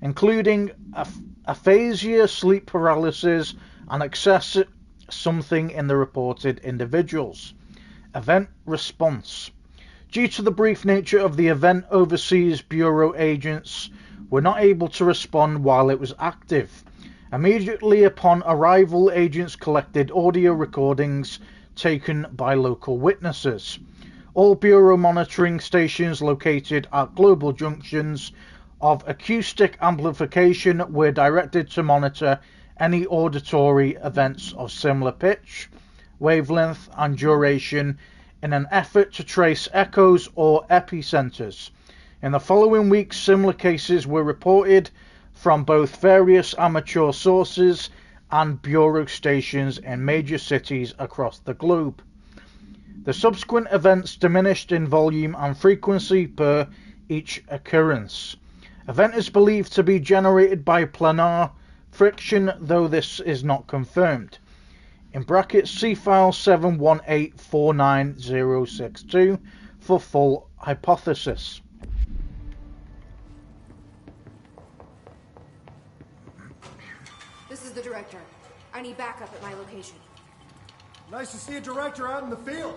including aphasia, sleep paralysis, and excess something in the reported individuals. Event response. Due to the brief nature of the event, Overseas Bureau agents were not able to respond while it was active. Immediately upon arrival, agents collected audio recordings taken by local witnesses. All Bureau monitoring stations located at global junctions of acoustic amplification were directed to monitor any auditory events of similar pitch, wavelength, and duration in an effort to trace echoes or epicenters. In the following weeks, similar cases were reported from both various amateur sources and Bureau stations in major cities across the globe. The subsequent events diminished in volume and frequency per each occurrence. Event is believed to be generated by planar friction, though this is not confirmed. In brackets, see file 7184962 for full hypothesis. This is the director. I need backup at my location. Nice to see a director out in the field.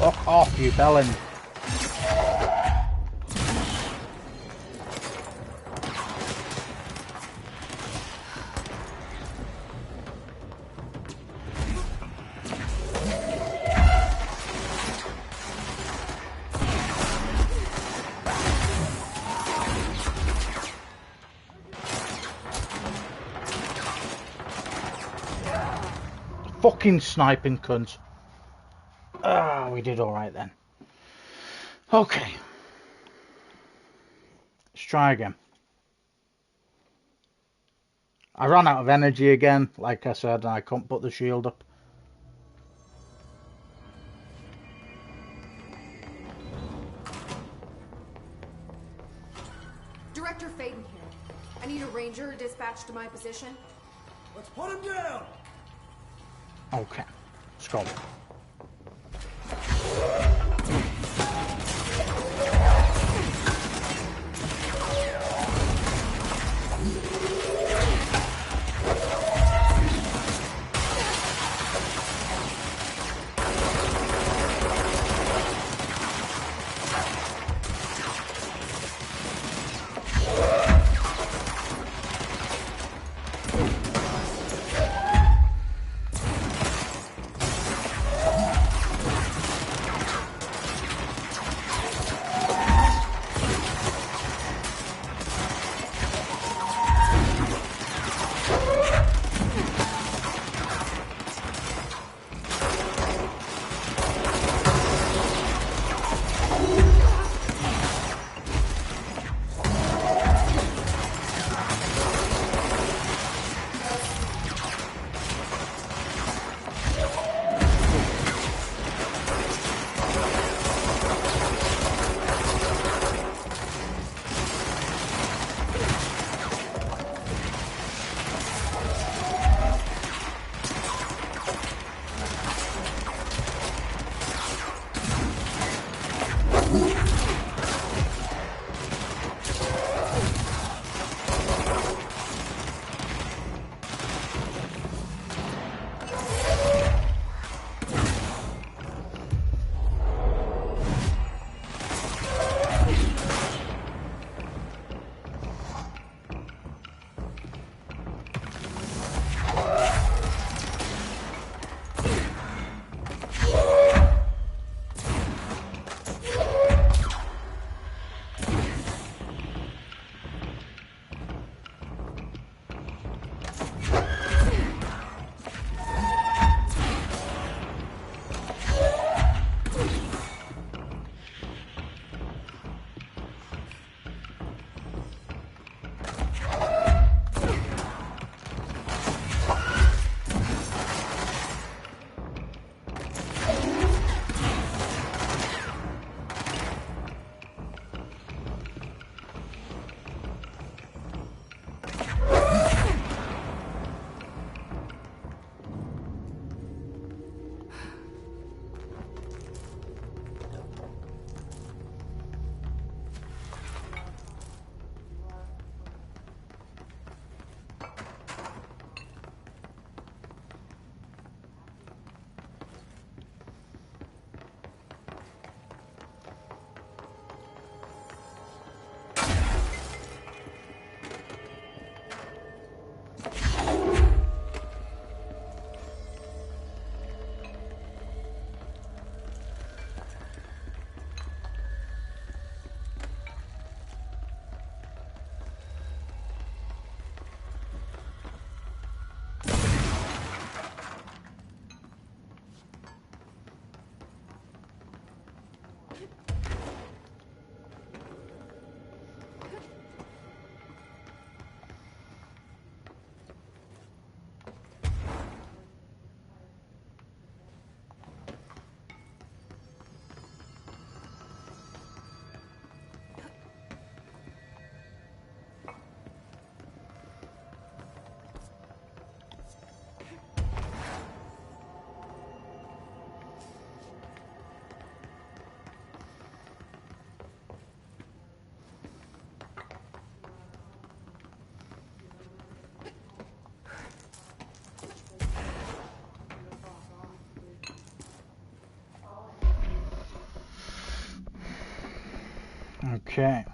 Fuck off, you bellend. Fucking sniping cunt. Ah, we did alright then. Okay. Let's try again. I ran out of energy again, like I said, and I couldn't put the shield up. Director Faden here. I need a ranger dispatched to my position. Let's put him down! Okay, let's go. Okay.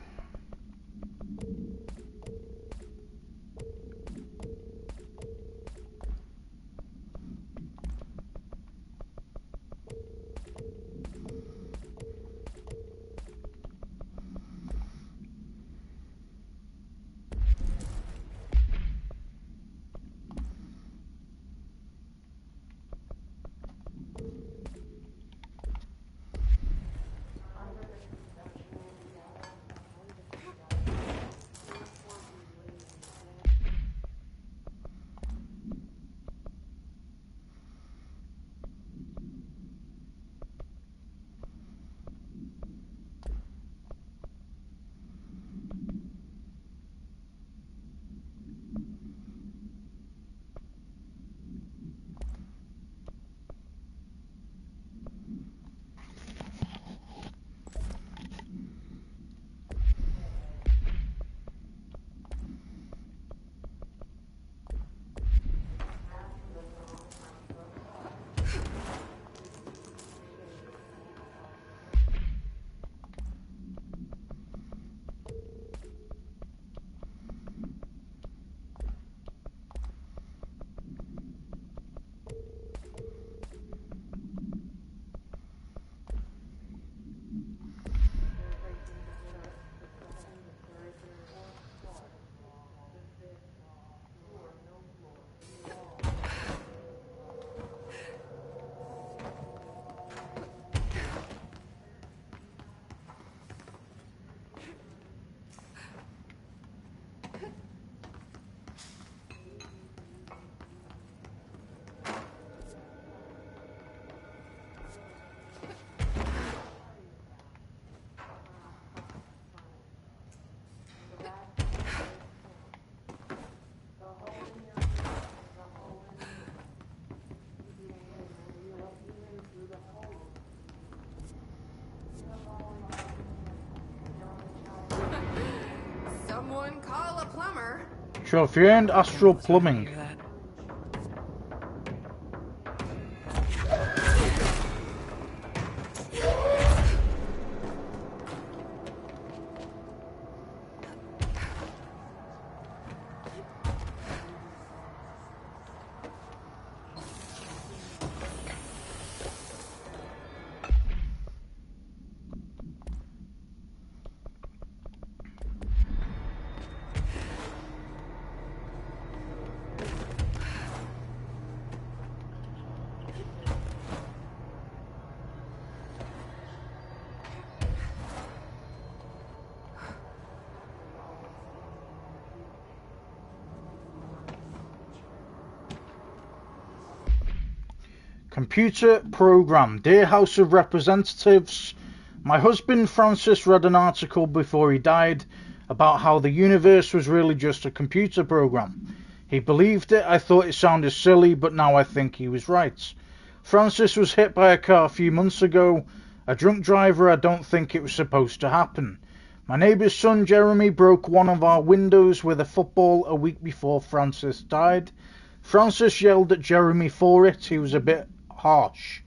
Someone call a plumber. Sure, if you earned astral plumbing. Computer program. Dear House of Representatives, my husband Francis read an article before he died about how the universe was really just a computer program. He believed it. I thought it sounded silly, but now I think he was right. Francis was hit by a car a few months ago. A drunk driver. I don't think it was supposed to happen. My neighbour's son Jeremy broke one of our windows with a football a week before Francis died. Francis yelled at Jeremy for it. He was a bit harsh.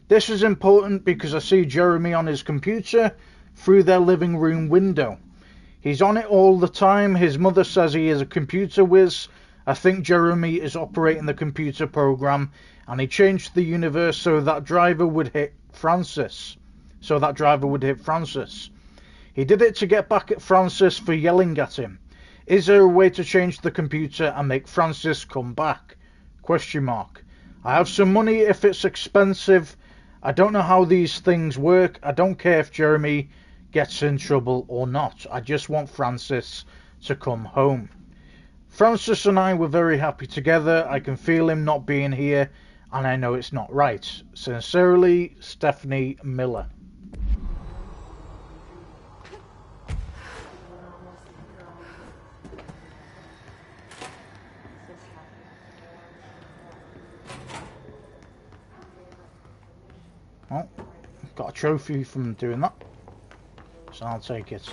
This is important because I see Jeremy on his computer through their living room window. He's on it all the time. His mother says he is a computer whiz. I think Jeremy is operating the computer program, and he changed the universe so that driver would hit Francis. He did it to get back at Francis for yelling at him. Is there a way to change the computer and make Francis come back? Question mark. I have some money if it's expensive. I don't know how these things work. I don't care if Jeremy gets in trouble or not. I just want Francis to come home. Francis and I were very happy together. I can feel him not being here, and I know it's not right. Sincerely, Stephanie Miller. Oh, got a trophy from doing that, so I'll take it.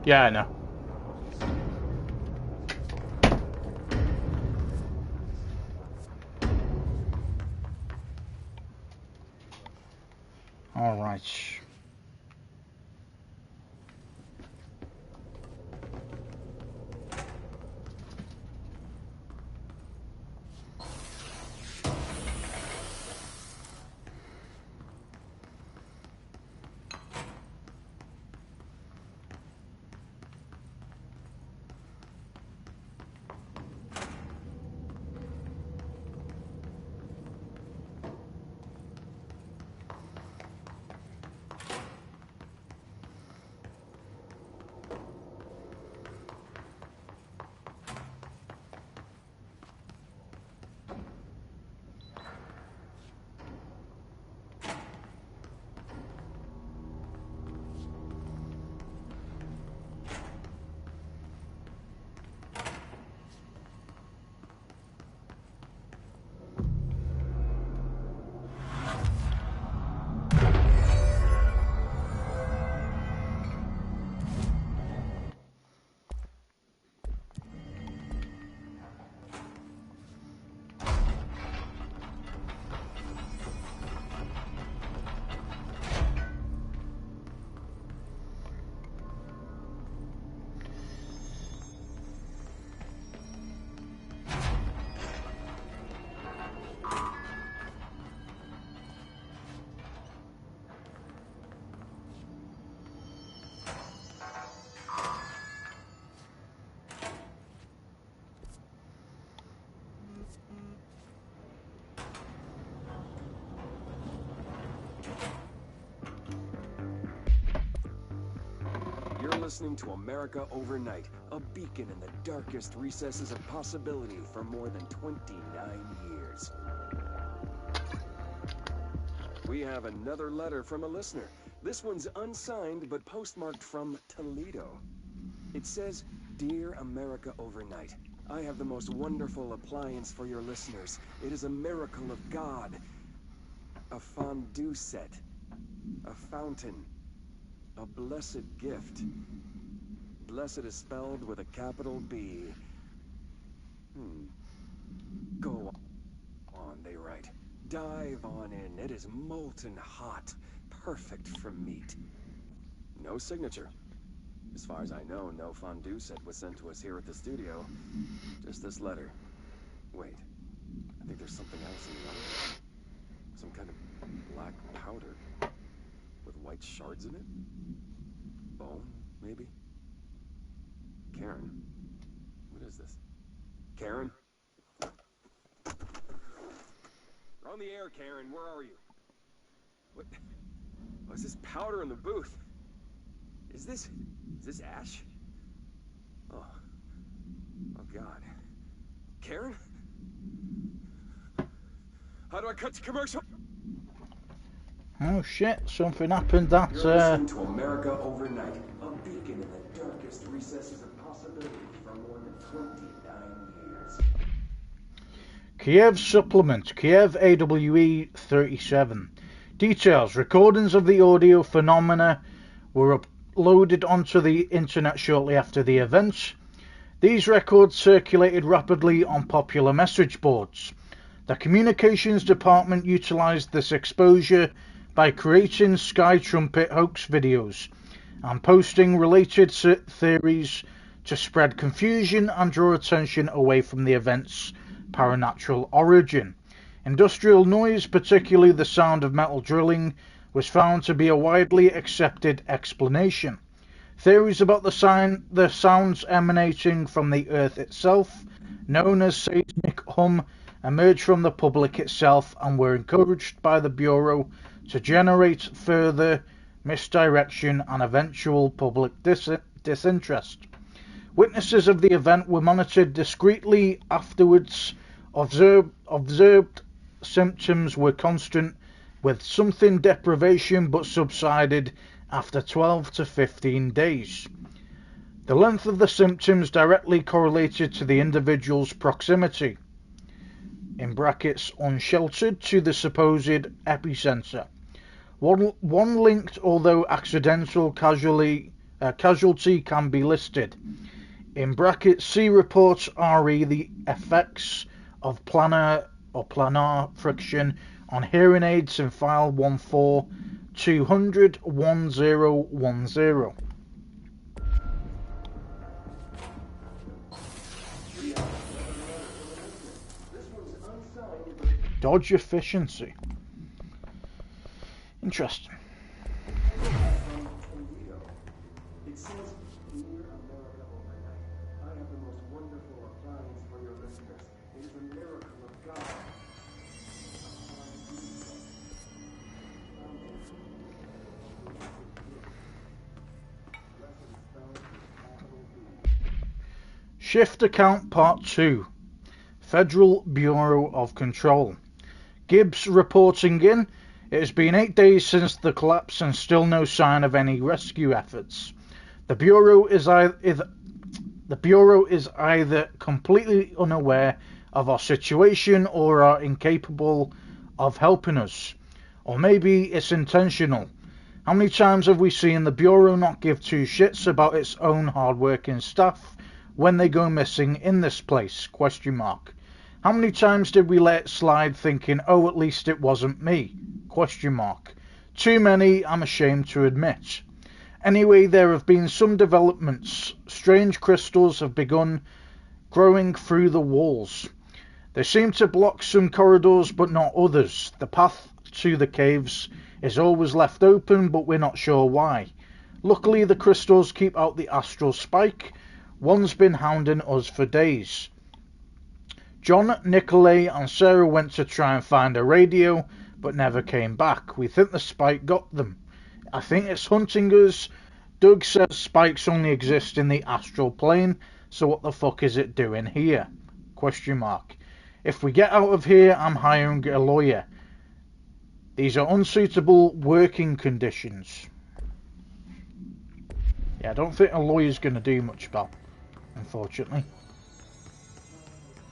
Yeah, I know. All right. You're listening to America Overnight, a beacon in the darkest recesses of possibility for more than 29 years. We have another letter from a listener. This one's unsigned, but postmarked from Toledo. It says, "Dear America Overnight, I have the most wonderful appliance for your listeners. It is a miracle of God. A fondue set. A fountain. A blessed gift. Blessed is spelled with a capital B. Go on, they write. Dive on in. It is molten hot. Perfect for meat." No signature. As far as I know, no fondue set was sent to us here at the studio. Just this letter. Wait. I think there's something else in the letter. Some kind of black powder. With white shards in it? Bone, maybe? Karen. What is this? Karen? You're on the air, Karen. Where are you? What? Oh, is this powder in the booth? Is this ash? Oh. Oh, God. Karen? How do I cut to commercial? Oh shit, something happened that You're listening to America Overnight, a beacon in the darkest recesses of possibility for more than 29 years. Kiev supplement, Kiev AWE 37. Details, recordings of the audio phenomena were uploaded onto the internet shortly after the events. These records circulated rapidly on popular message boards. The communications department utilized this exposure by creating Sky Trumpet hoax videos and posting related theories to spread confusion and draw attention away from the event's paranatural origin. Industrial noise, particularly the sound of metal drilling, was found to be a widely accepted explanation. Theories about the sounds emanating from the Earth itself, known as seismic hum, emerged from the public itself and were encouraged by the Bureau to generate further misdirection and eventual public disinterest. Witnesses of the event were monitored discreetly afterwards. Observed symptoms were constant with something deprivation but subsided after 12 to 15 days. The length of the symptoms directly correlated to the individual's proximity, in brackets unsheltered, to the supposed epicenter. One linked, although accidental, casualty can be listed. In brackets, see reports RE the effects of planar friction on hearing aids in file 14-200-1010. Dodge efficiency. Interesting. It says, "Dear America overnight, I have the most wonderful appliance for your listeners. It is a miracle of God." Shift account part 2. Federal Bureau of Control. Gibbs reporting in. It has been 8 days since the collapse and still no sign of any rescue efforts. The Bureau is either completely unaware of our situation or are incapable of helping us. Or maybe it's intentional. How many times have we seen the Bureau not give two shits about its own hard-working staff when they go missing in this place? ? How many times did we let it slide thinking, oh, at least it wasn't me? ? Too many, I'm ashamed to admit. Anyway, there have been some developments. Strange crystals have begun growing through the walls. They seem to block some corridors but not others. The path to the caves is always left open, but we're not sure why. Luckily, the crystals keep out the astral spike. One's been hounding us for days. John, Nicolay and Sarah went to try and find a radio, but never came back. We think the spike got them. I think it's hunting us. Doug says spikes only exist in the astral plane, so what the fuck is it doing here? ? If we get out of here, I'm hiring a lawyer. These are unsuitable working conditions. Yeah, I don't think a lawyer's going to do much about it, unfortunately.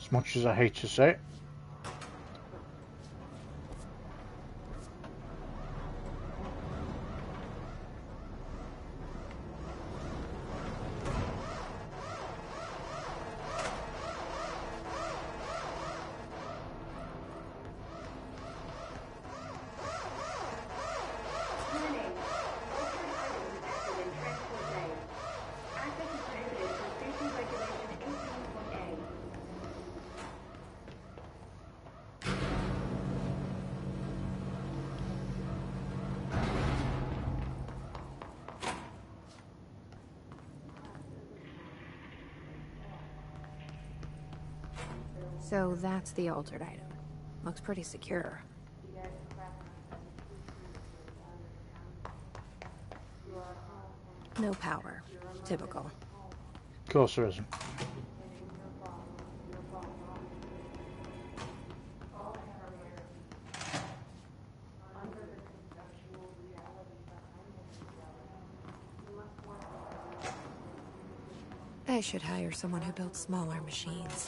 As much as I hate to say it. So that's the altered item. Looks pretty secure. No power. Typical. Of course there isn't. I should hire someone who builds smaller machines.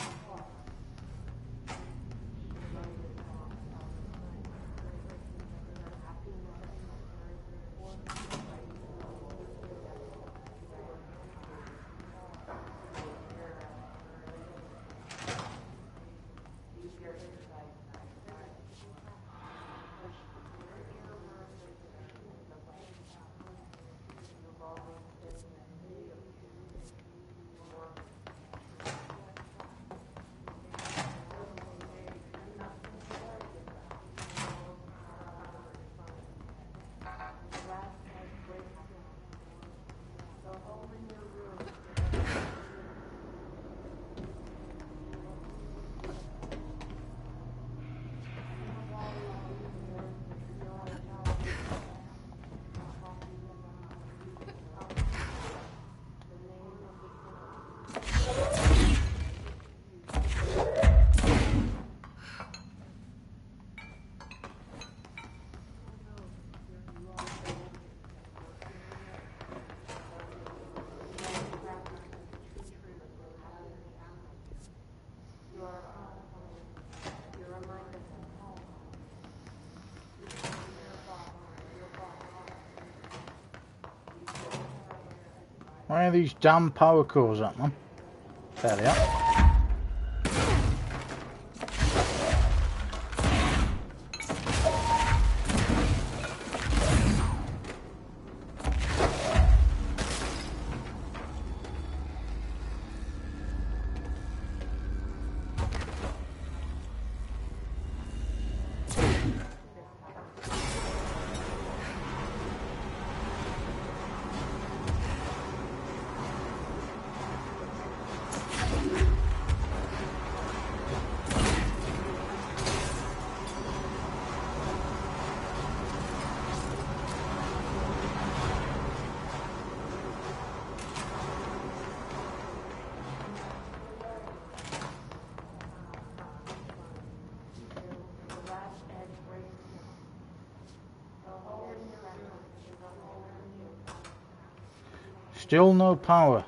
Where are these damn power cores at, man? There they are. Still no power.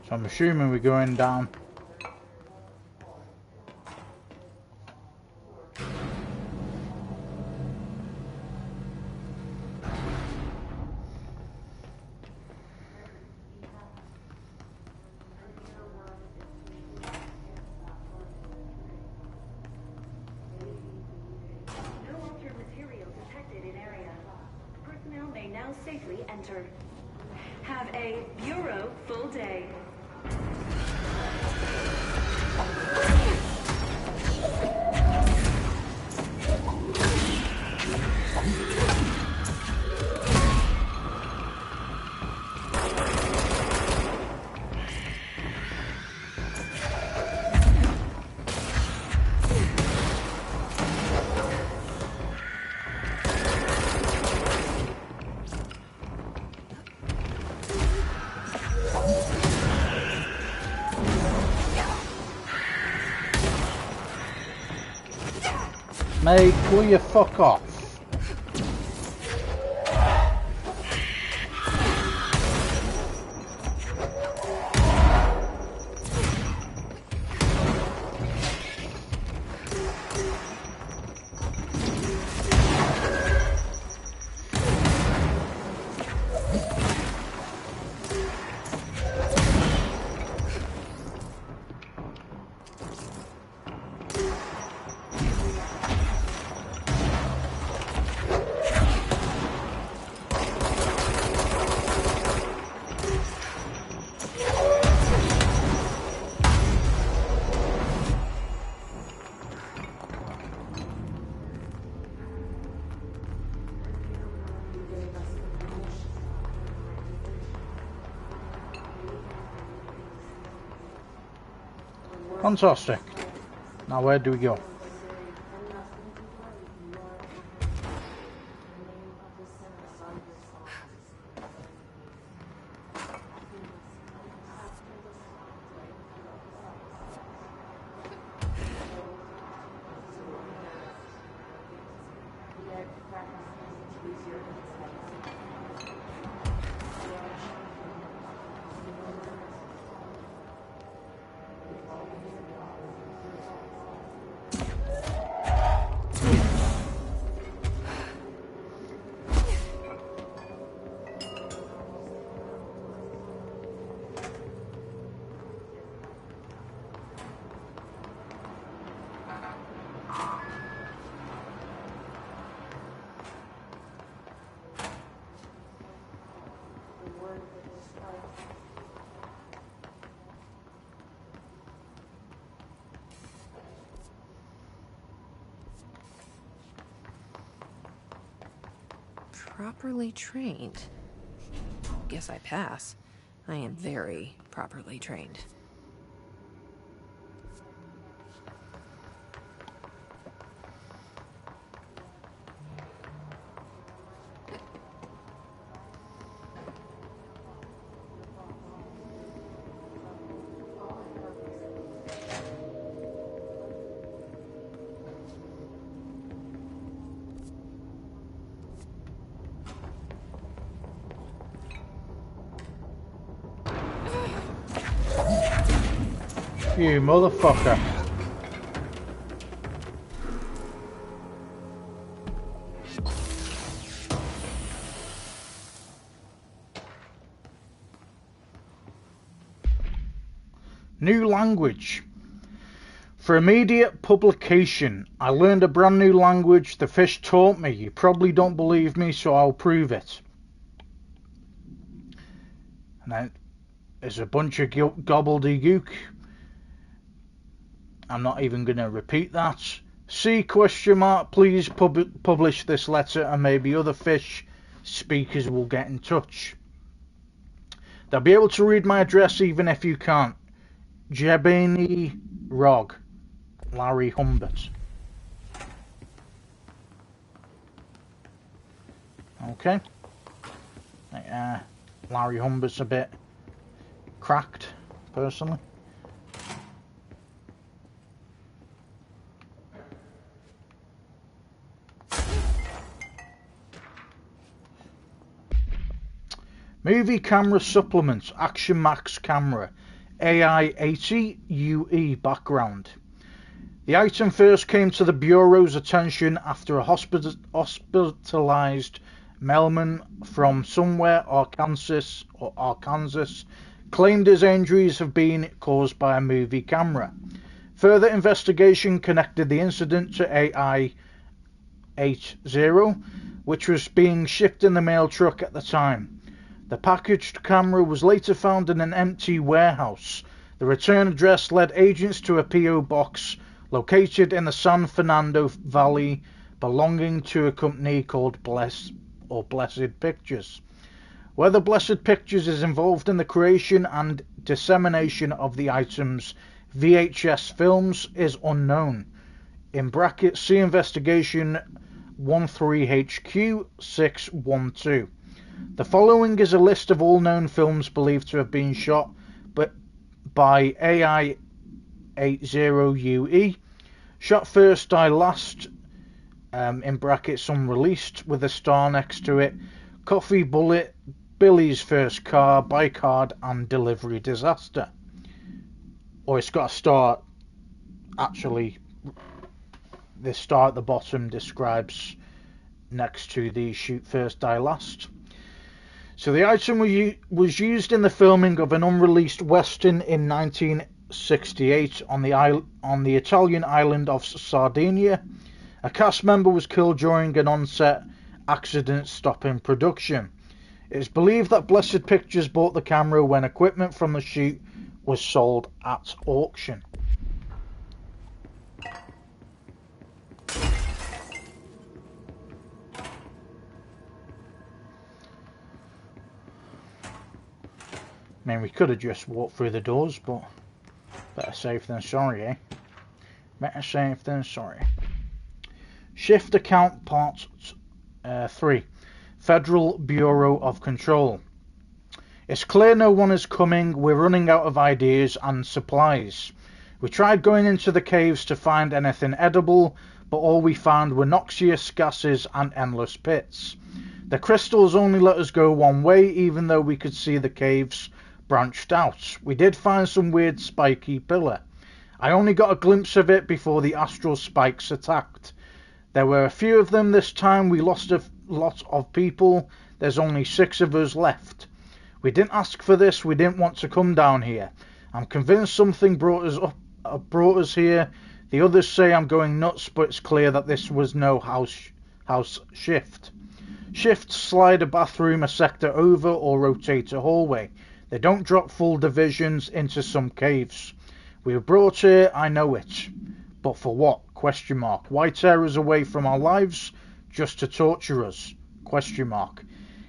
So I'm assuming we're going down. No altered material detected in area. Personnel may now safely enter. Have a Bureau full day. Mate, will you fuck off? Fantastic. Now where do we go? Properly trained. Guess I pass. I am very properly trained. You motherfucker. New language. For immediate publication, I learned a brand new language the fish taught me. You probably don't believe me, so I'll prove it. And then there's a bunch of gobbledygook. I'm not even going to repeat that. C question mark, please publish this letter and maybe other fish speakers will get in touch. They'll be able to read my address even if you can't. Jebeni Rog, Larry Humbert. Okay. Larry Humbert's a bit cracked, personally. Movie camera supplements, Action Max camera, AI 80 UE background. The item first came to the Bureau's attention after a hospitalized mailman from somewhere Arkansas claimed his injuries have been caused by a movie camera. Further investigation connected the incident to AI 80, which was being shipped in the mail truck at the time. The packaged camera was later found in an empty warehouse. The return address led agents to a P.O. box located in the San Fernando Valley belonging to a company called Blessed Pictures. Whether Blessed Pictures is involved in the creation and dissemination of the item's VHS films is unknown. In brackets, see investigation 13HQ612. The following is a list of all known films believed to have been shot by AI 80UE. Shot first, die last, in brackets unreleased, with a star next to it. Coffee Bullet, Billy's First Car, By Card, and Delivery Disaster. Or it's got a star, actually, the star at the bottom describes next to the shoot first, die last. So the item was used in the filming of an unreleased western in 1968 on the Italian island of Sardinia. A cast member was killed during an on-set accident stopping production. It is believed that Blessed Pictures bought the camera when equipment from the shoot was sold at auction. I mean, we could have just walked through the doors, but Better safe than sorry, eh? Better safe than sorry. Shift account part 3. Federal Bureau of Control. It's clear no one is coming. We're running out of ideas and supplies. We tried going into the caves to find anything edible, but all we found were noxious gases and endless pits. The crystals only let us go one way, even though we could see the caves branched out. We did find some weird spiky pillar. I only got a glimpse of it before the astral spikes attacked. There were a few of them this time. We lost a lot of people. There's only 6 of us left. We didn't ask for this. We didn't want to come down here. I'm convinced something brought us here. The others say I'm going nuts, but it's clear that this was no house shift. Shifts slide a bathroom a sector over or rotate a hallway. They don't drop full divisions into some caves. We were brought here, I know it. But for what? ? Why tear us away from our lives just to torture us? ?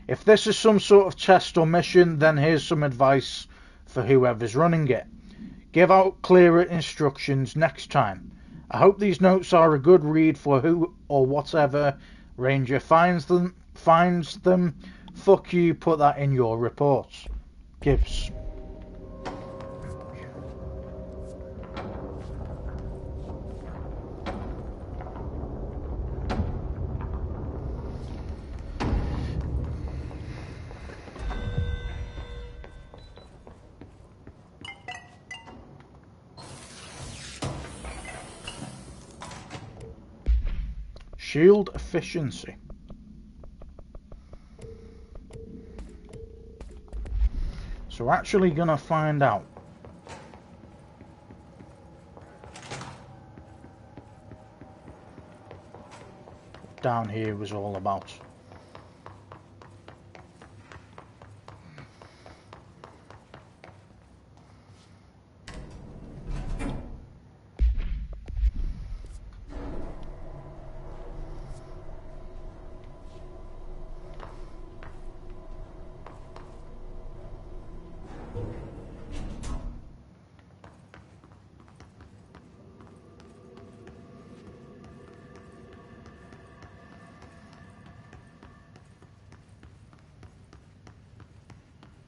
If this is some sort of test or mission, then here's some advice for whoever's running it. Give out clearer instructions next time. I hope these notes are a good read for who or whatever Ranger finds them. Fuck you, put that in your report. Gibbs. Shield efficiency. So we're actually going to find out. What down here was all about.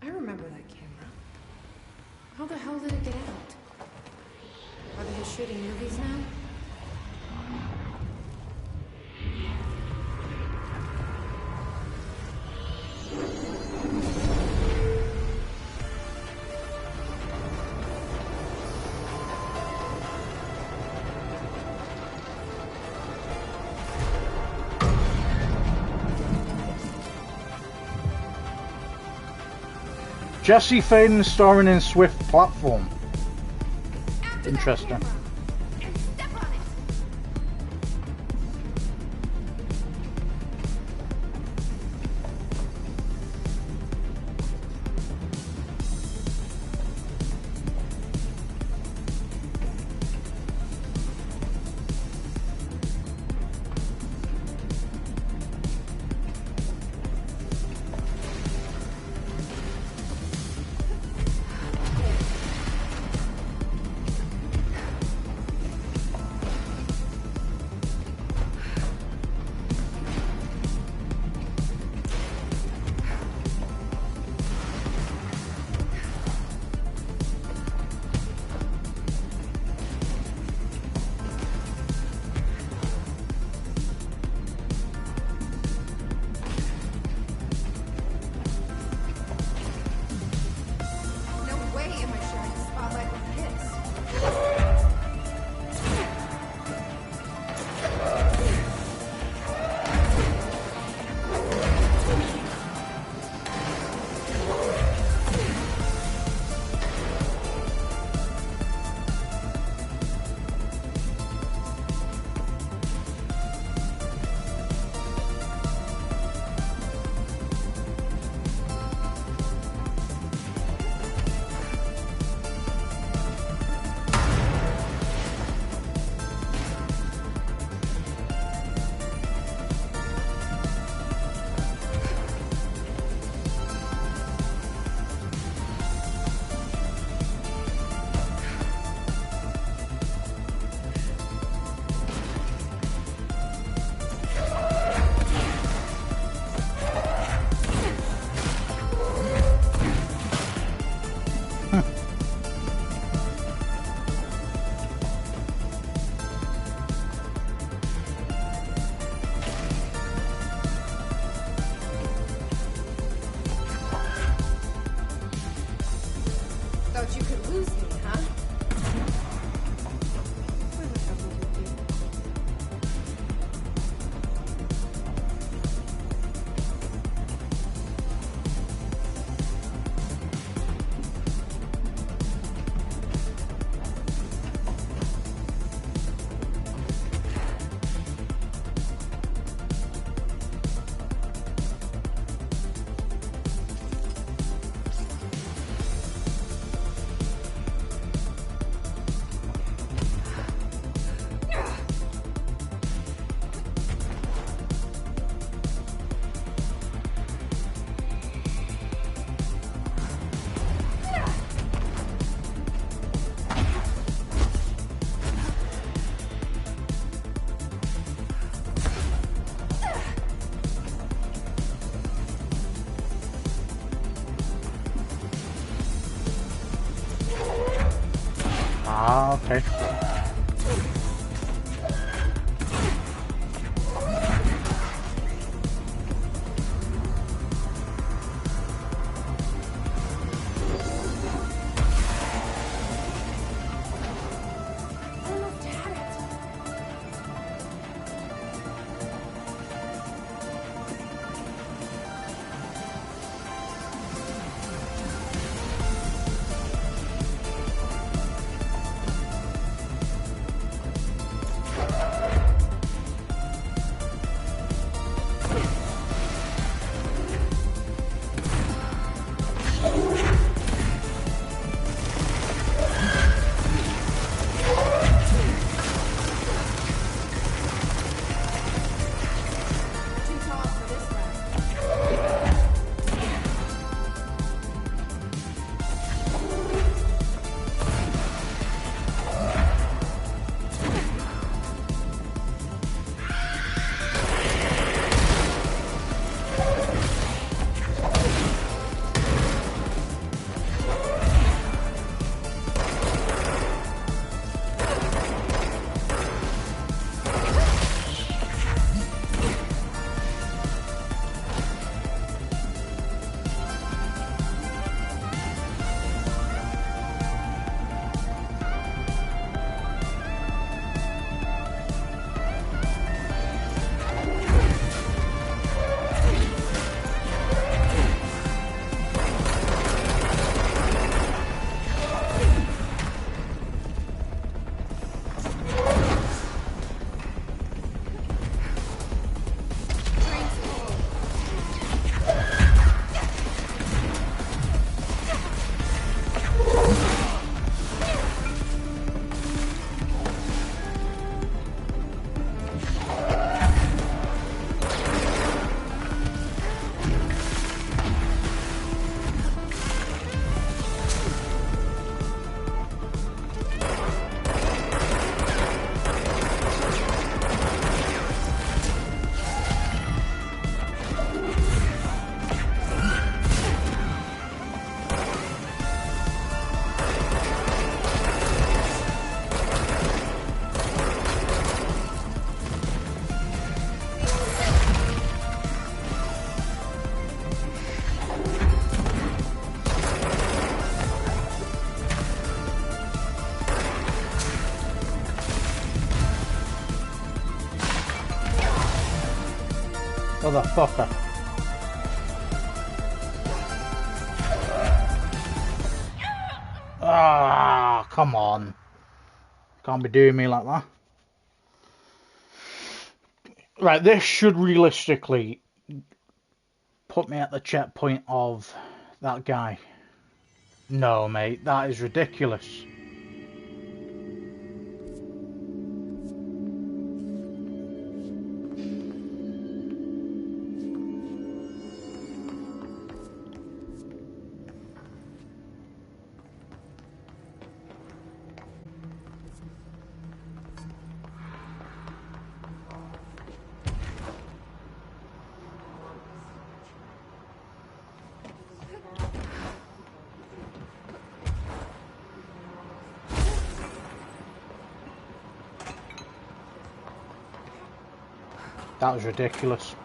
I remember that camera. How the hell did it get out? Are they just shooting movies now? Jesse Faden starring in Swift Platform. Interesting. Step on it. Okay. Motherfucker. Ah, come on. Can't be doing me like that. Right, this should realistically put me at the checkpoint of that guy. No, mate, that is ridiculous. That was ridiculous.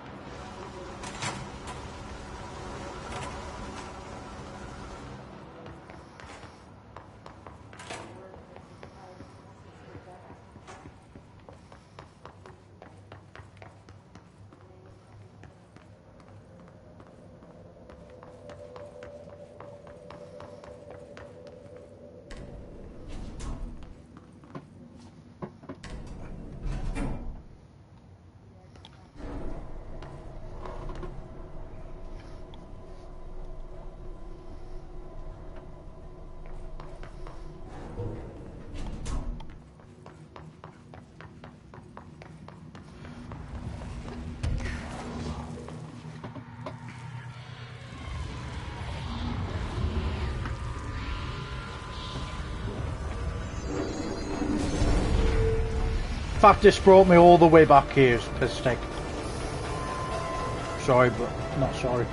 In fact, this brought me all the way back here, piss take. Sorry, but not sorry.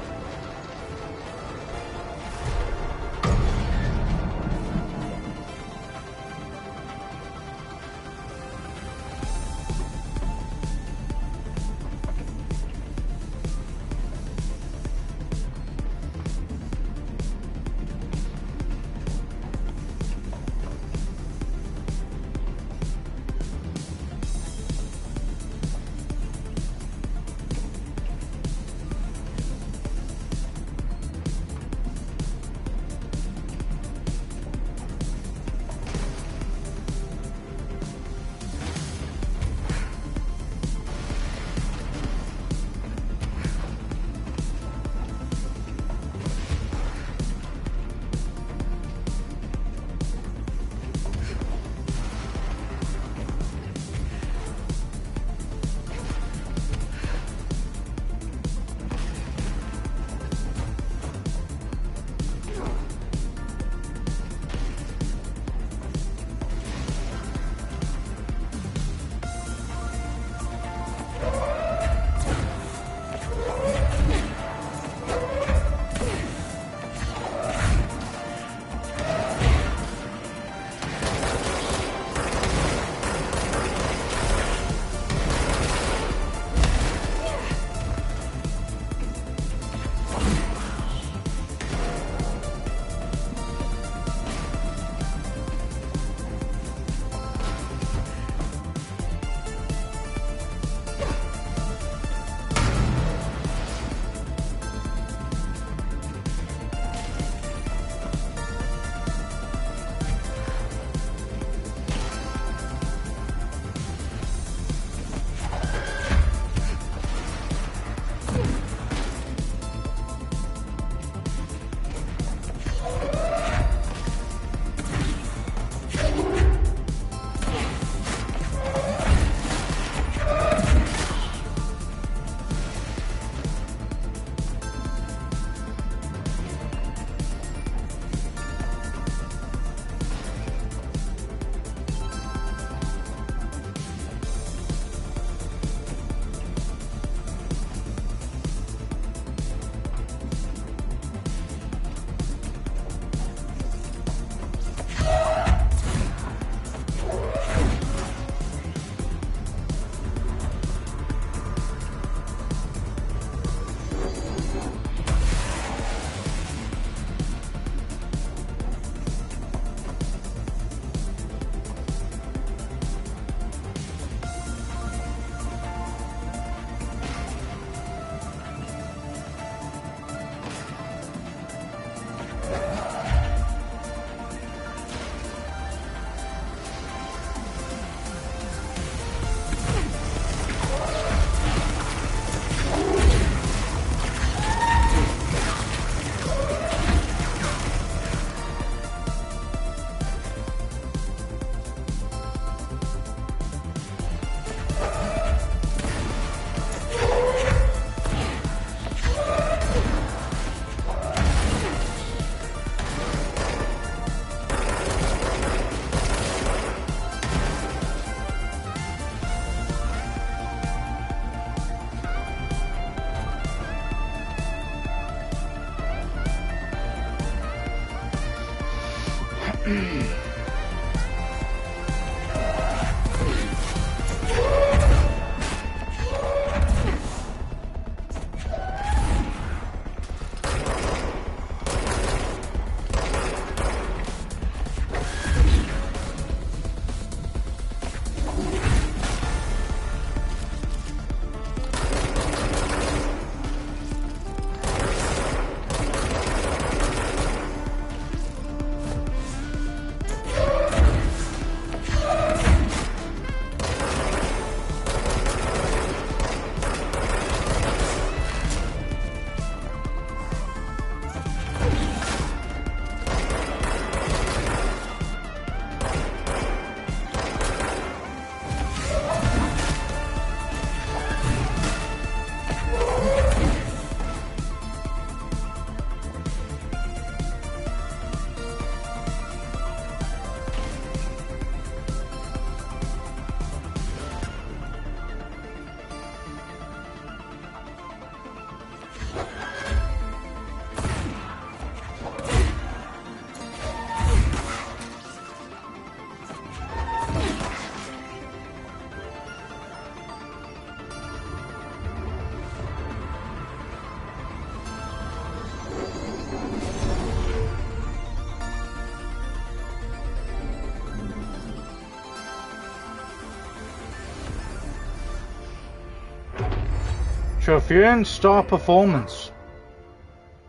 Trophy earned star performance.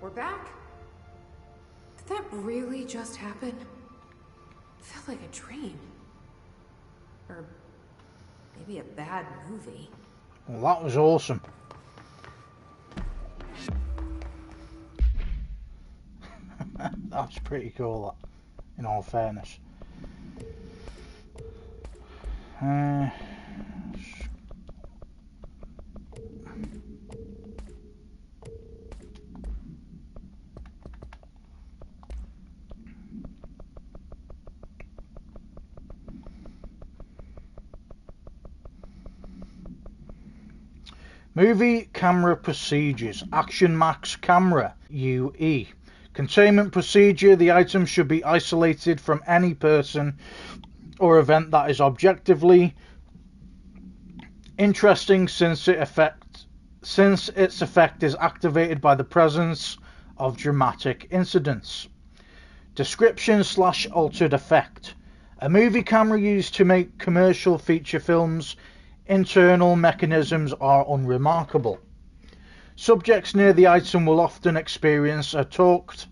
We're back? Did that really just happen? It felt like a dream. Or maybe a bad movie. Well, that was awesome. That's pretty cool, that, in all fairness. Movie camera procedures. Action Max camera, UE. Containment procedure. The item should be isolated from any person or event that is objectively interesting since its effect is activated by the presence of dramatic incidents. Description / altered effect. A movie camera used to make commercial feature films. Internal mechanisms are unremarkable. Subjects near the item will often experience a torqued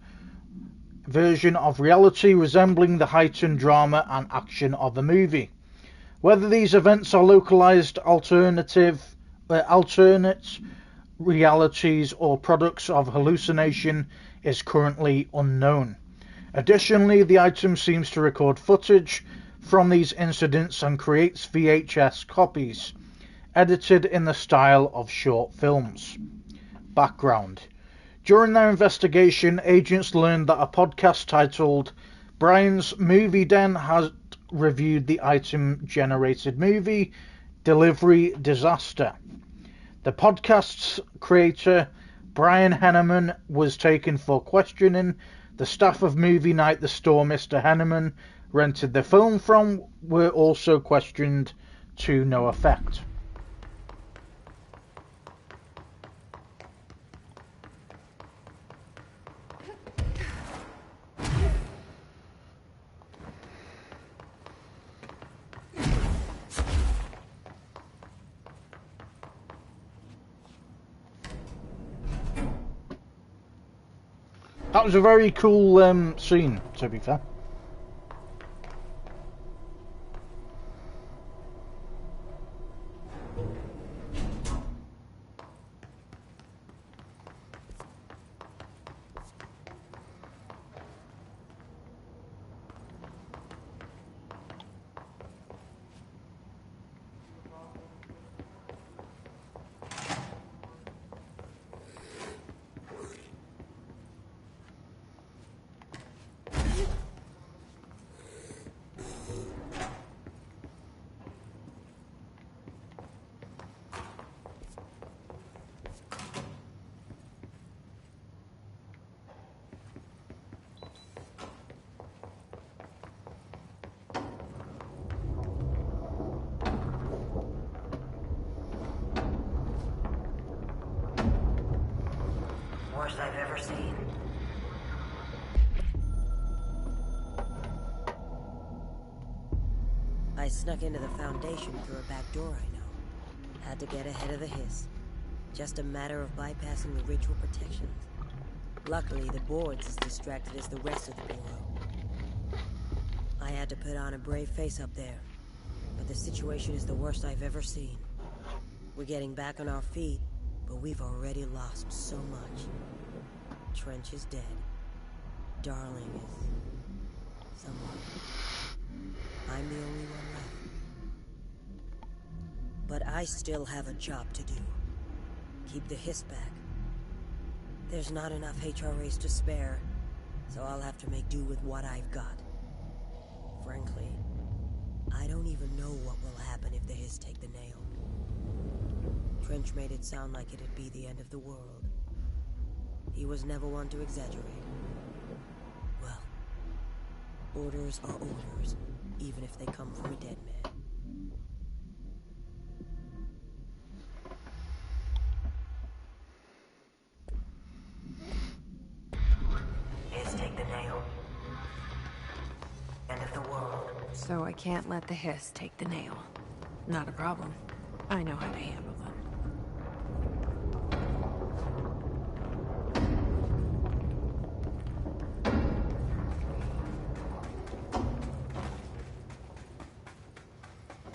version of reality resembling the heightened drama and action of a movie. Whether these events are localized alternate realities or products of hallucination is currently unknown. Additionally, the item seems to record footage from these incidents and creates VHS copies, edited in the style of short films. Background. During their investigation, agents learned that a podcast titled Brian's Movie Den had reviewed the item-generated movie, Delivery Disaster. The podcast's creator, Brian Henneman, was taken for questioning. The staff of movie night the store Mr. Henneman rented the film from were also questioned to no effect. That was a very cool scene, to be fair. Worst I've ever seen. I snuck into the Foundation through a back door I know. Had to get ahead of the hiss. Just a matter of bypassing the ritual protections. Luckily, the board's as distracted as the rest of the Bureau. I had to put on a brave face up there. But the situation is the worst I've ever seen. We're getting back on our feet, but we've already lost so much. Trench is dead. Darling is someone. I'm the only one left. But I still have a job to do. Keep the hiss back. There's not enough HRAs to spare, so I'll have to make do with what I've got. Frankly, I don't even know what will happen if the hiss take the nail. Trench made it sound like it'd be the end of the world. He was never one to exaggerate. Well, orders are orders, even if they come from a dead man. Hiss take the nail. End of the world. So I can't let the hiss take the nail. Not a problem. I know how to handle them.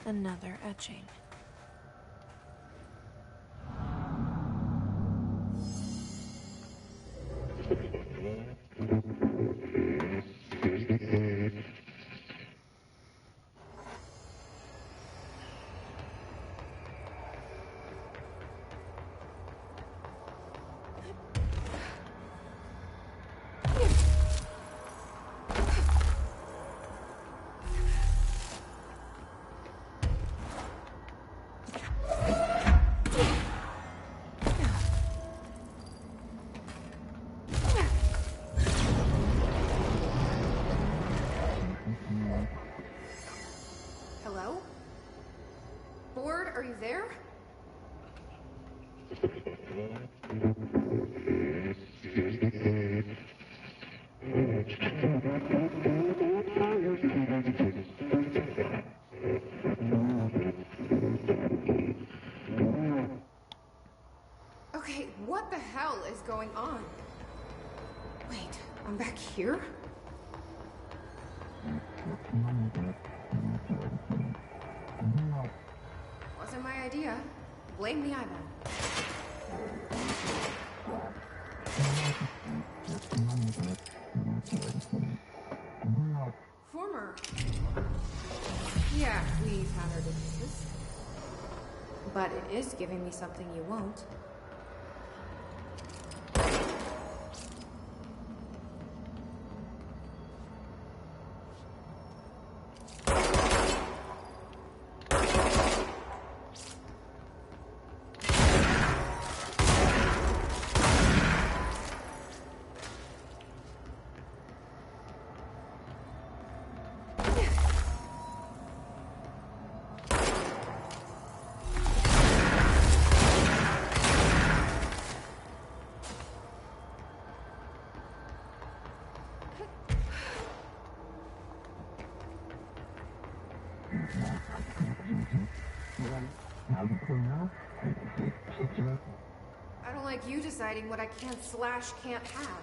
Another etching. Hello? Board, are you there? Okay, what the hell is going on? Wait, I'm back here? Wasn't my idea. Blame the eyeball. Former. Yeah, we've had our differences. But it is giving me something you won't. I don't like you deciding what I can't have.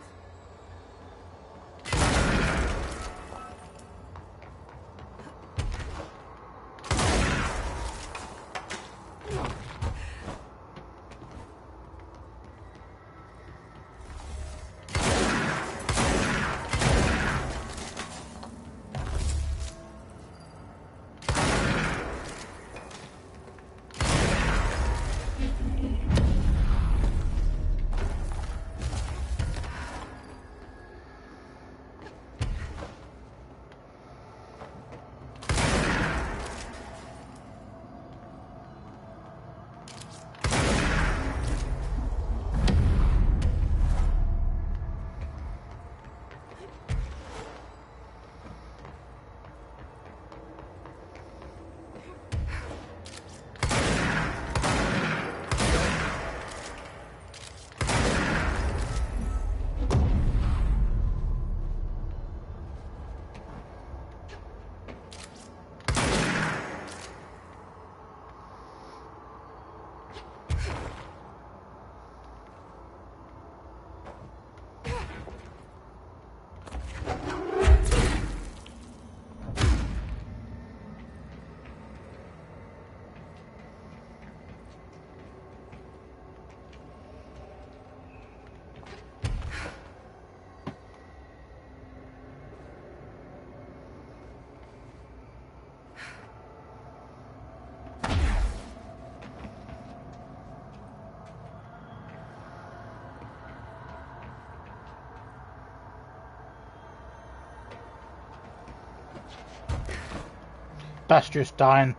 That's just dying.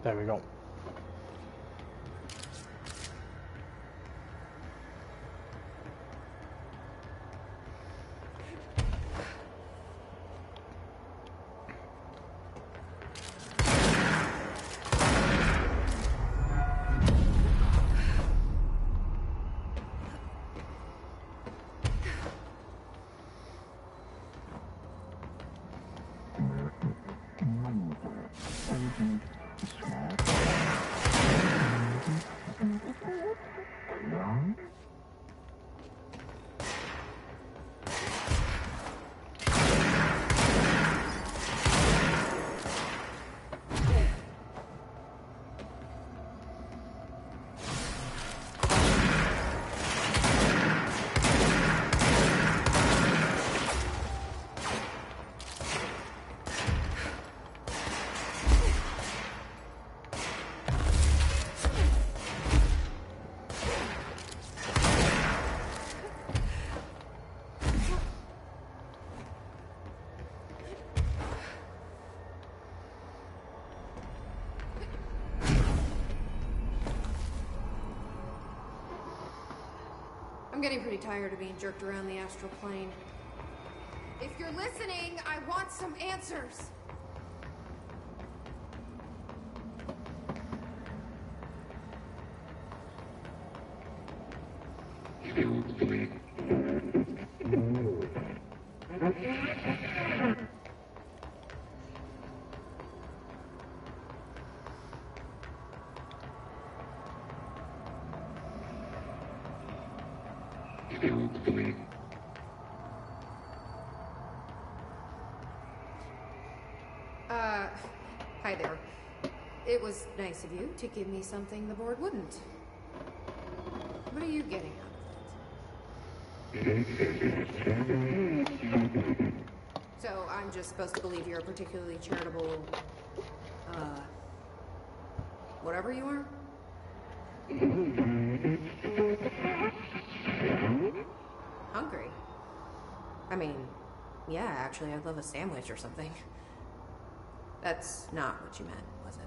There we go. I'm getting pretty tired of being jerked around the astral plane. If you're listening, I want some answers. Hi there. It was nice of you to give me something the board wouldn't. What are you getting out of it? So I'm just supposed to believe you're a particularly charitable, whatever you are? Hungry? I mean, yeah, actually, I'd love a sandwich or something. That's not what you meant, was it?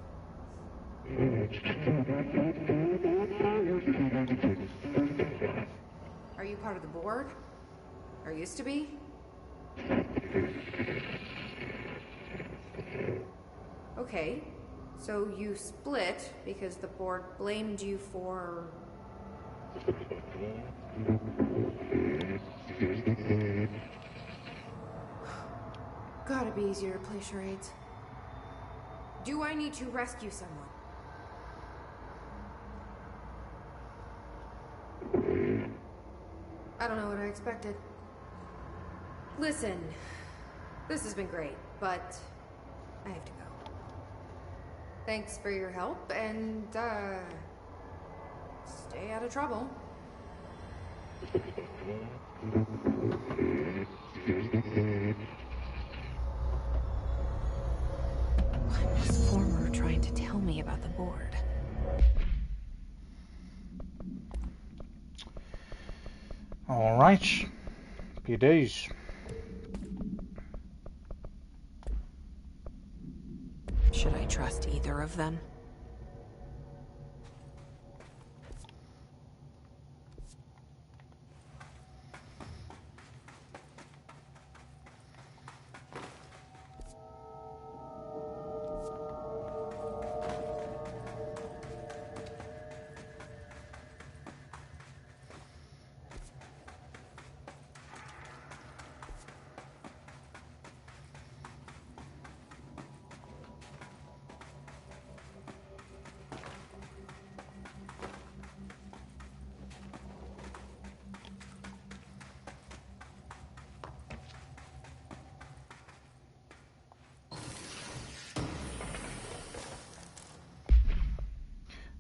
Are you part of the board? Or used to be? Okay, so you split because the board blamed you for... Gotta be easier to play charades. Do I need to rescue someone? I don't know what I expected. Listen, this has been great, but I have to go. Thanks for your help, and, stay out of trouble. What was Former trying to tell me about the board? All right, PDs. Should I trust either of them?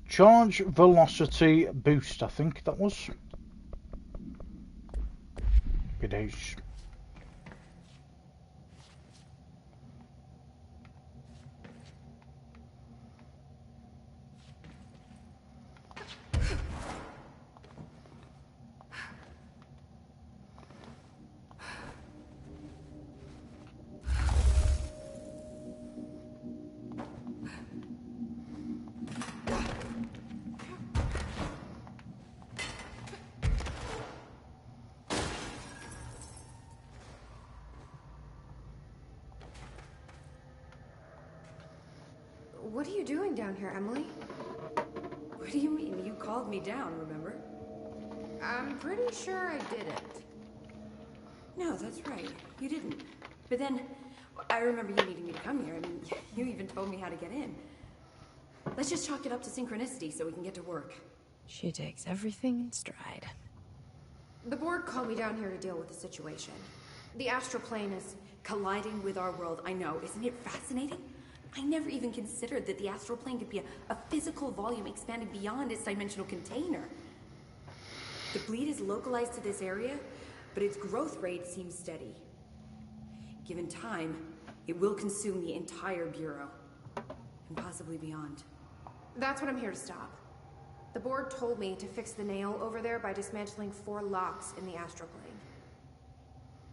Charge velocity boost, I think that was. PDs. What are you doing down here, Emily? What do you mean? You called me down, remember? I'm pretty sure I didn't. No, that's right. You didn't. But then, I remember you needing me to come here. I mean, you even told me how to get in. Let's just chalk it up to synchronicity so we can get to work. She takes everything in stride. The board called me down here to deal with the situation. The astral plane is... Colliding with our world, I know. Isn't it fascinating? I never even considered that the astral plane could be a physical volume expanding beyond its dimensional container. The bleed is localized to this area, but its growth rate seems steady. Given time, it will consume the entire Bureau, and possibly beyond. That's what I'm here to stop. The board told me to fix the nail over there by dismantling 4 locks in the astral plane.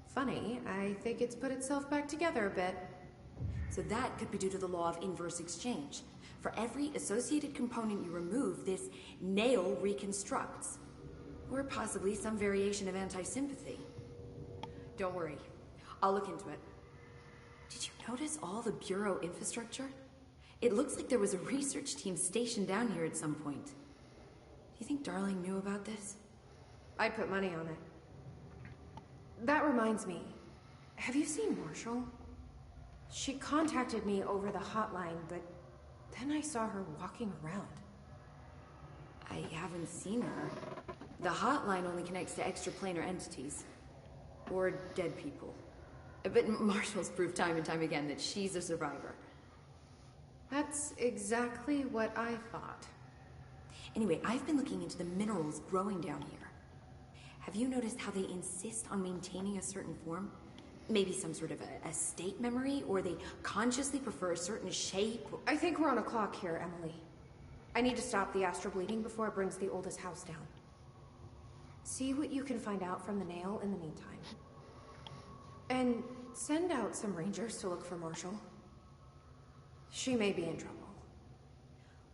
Funny, I think it's put itself back together a bit. So that could be due to the law of inverse exchange. For every associated component you remove, this nail reconstructs. Or possibly some variation of anti-sympathy. Don't worry. I'll look into it. Did you notice all the Bureau infrastructure? It looks like there was a research team stationed down here at some point. Do you think Darling knew about this? I'd put money on it. That reminds me. Have you seen Marshall? She contacted me over the hotline, but then I saw her walking around. I haven't seen her. The hotline only connects to extraplanar entities. Or dead people. But Marshall's proved time and time again that she's a survivor. That's exactly what I thought. Anyway, I've been looking into the minerals growing down here. Have you noticed how they insist on maintaining a certain form? Maybe some sort of a state memory, or they consciously prefer a certain shape? I think we're on a clock here, Emily. I need to stop the astral bleeding before it brings the oldest house down. See what you can find out from the nail in the meantime. And send out some rangers to look for Marshall. She may be in trouble.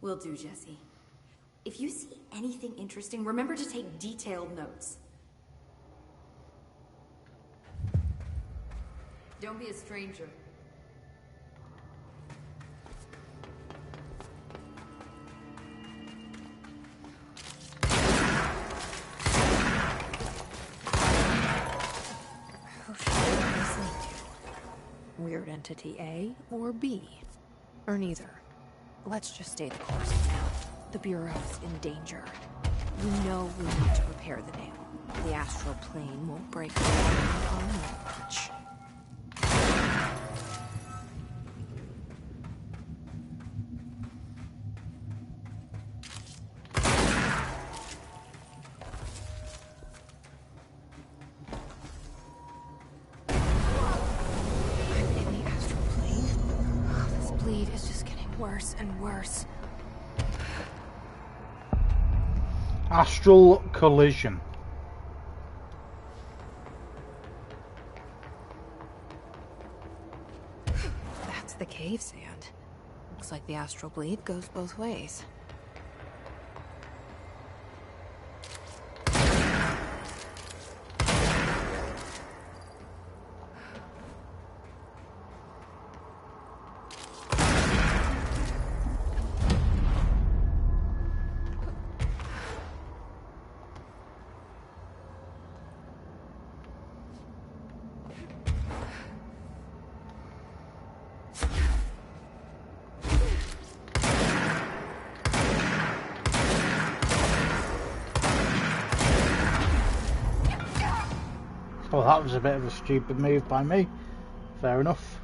Will do, Jesse. If you see anything interesting, remember to take detailed notes. Don't be a stranger. Who should I be listening to? Weird entity A or B? Or neither? Let's just stay the course for now. The Bureau's in danger. We know we need to repair the nail. The astral plane won't break on much. Worse and worse. Astral collision. That's the cave sand. Looks like the astral bleed goes both ways. Well, that was a bit of a stupid move by me. Fair enough.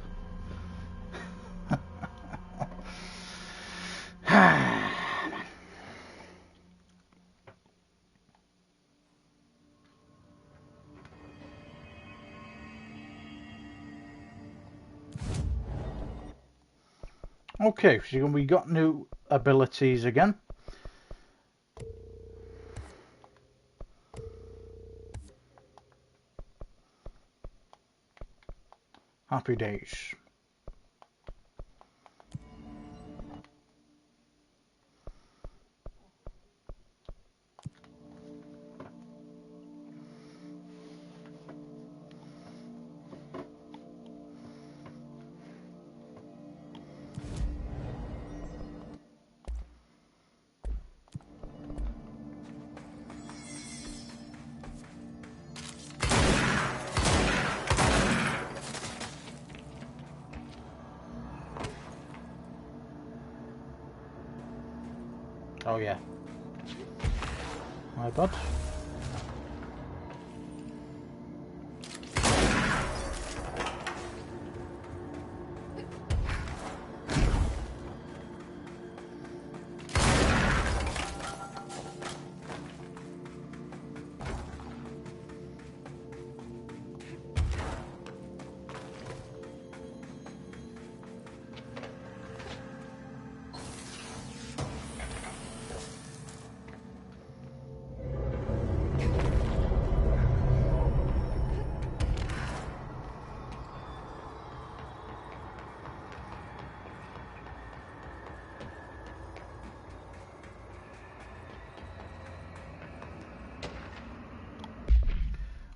Okay, so we got new abilities again. Happy days. Oh yeah. My bad.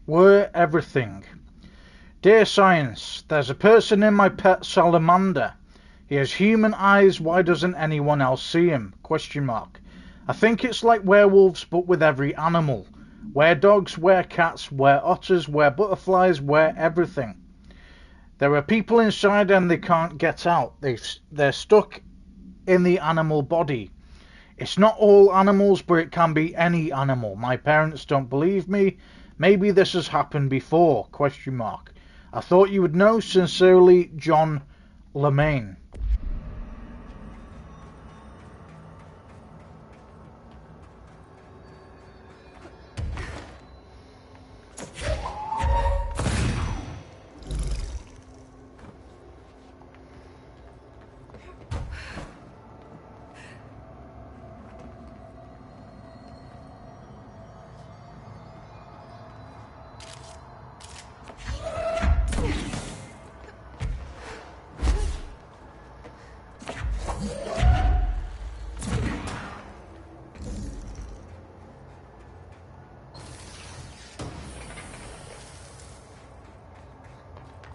Were everything. Dear Science, there's a person in my pet salamander. He has human eyes, why doesn't anyone else see him? Question mark. I think it's like werewolves but with every animal. Were dogs, were cats, were otters, were butterflies, were everything. There are people inside and they can't get out. They're stuck in the animal body. It's not all animals, but it can be any animal. My parents don't believe me. Maybe this has happened before? Question mark. I thought you would know. Sincerely, John Lemaine.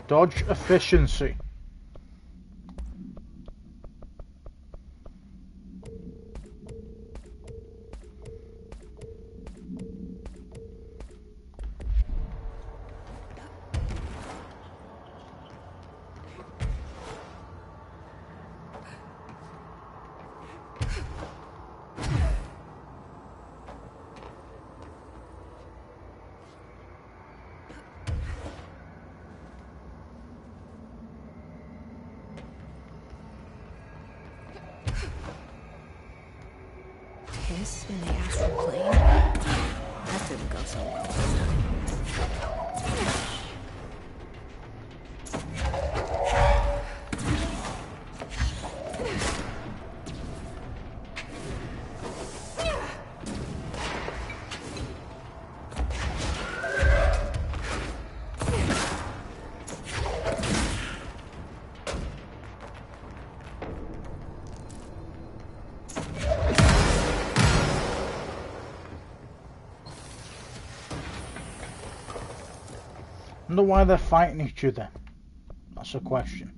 Dodge efficiency. Hiss in the astral plane? That didn't go so well. Wonder why they're fighting each other. That's a question.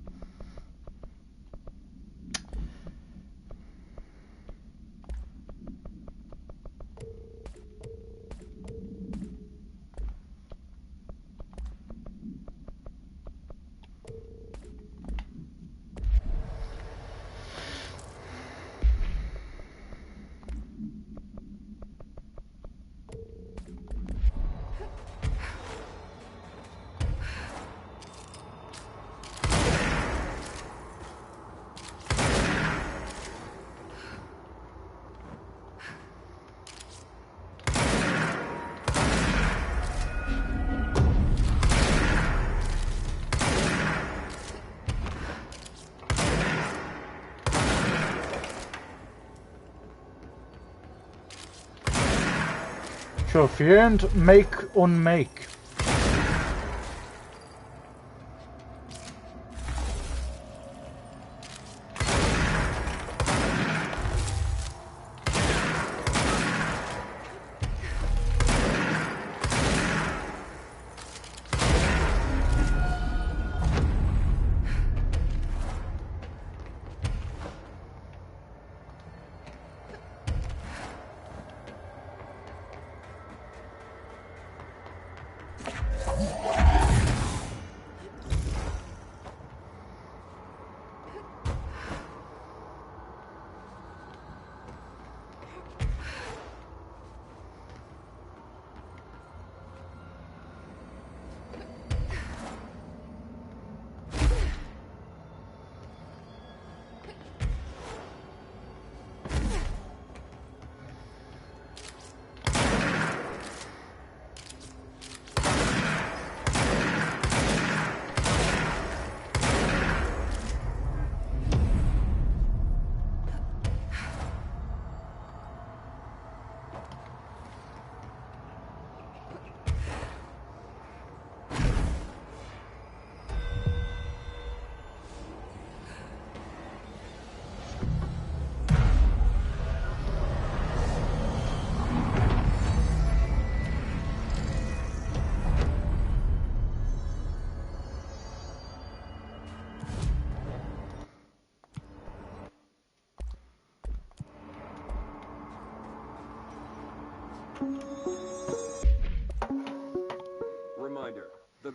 Trophy earned, make unmake.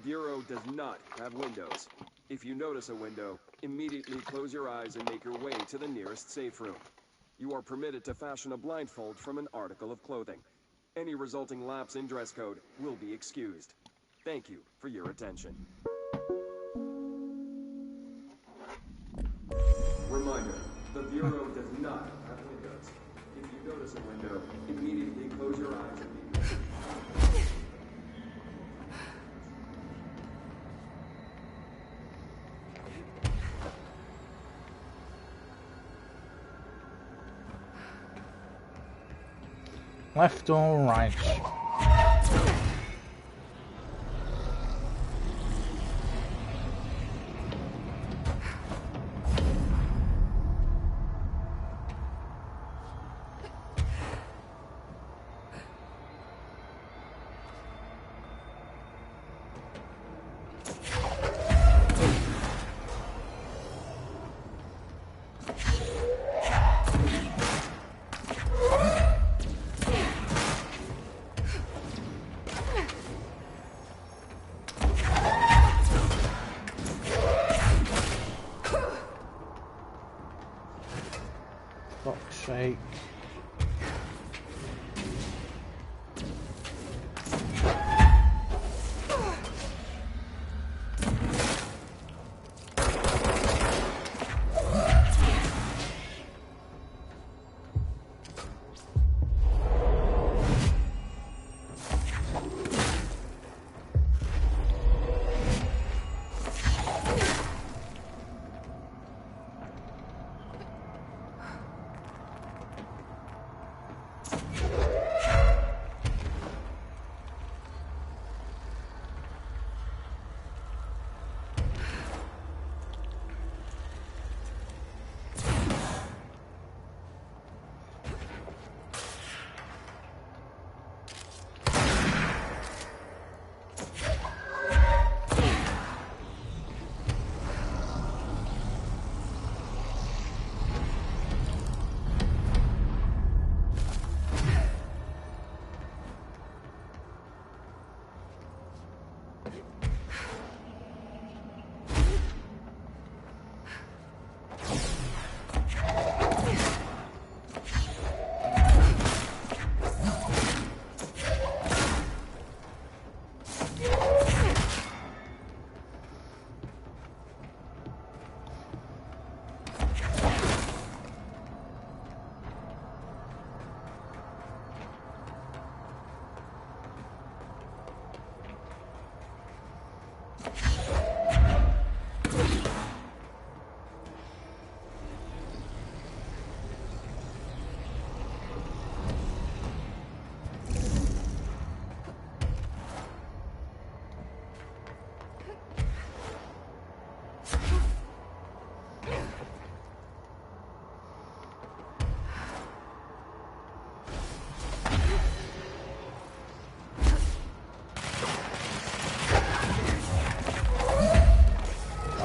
Bureau does not have windows. If you notice a window, immediately close your eyes and make your way to the nearest safe room. You are permitted to fashion a blindfold from an article of clothing. Any resulting lapse in dress code will be excused. Thank you for your attention. Reminder, the Bureau does not have windows. If you notice a window, immediately close your eyes and be ready. Left or right? Fuck's sake.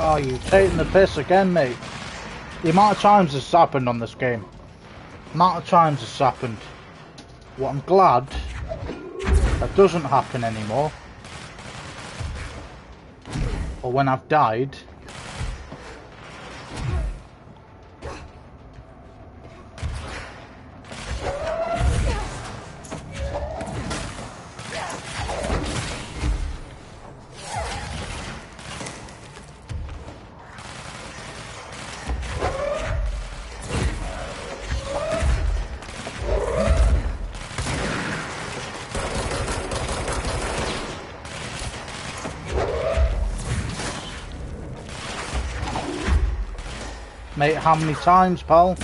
Oh, you're taking the piss again, mate. The amount of times this happened on this game. The amount of times this happened. Well, I'm glad that doesn't happen anymore. Or when I've died. Mate, how many times, pal?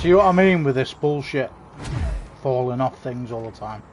See what I mean with this bullshit? Falling off things all the time.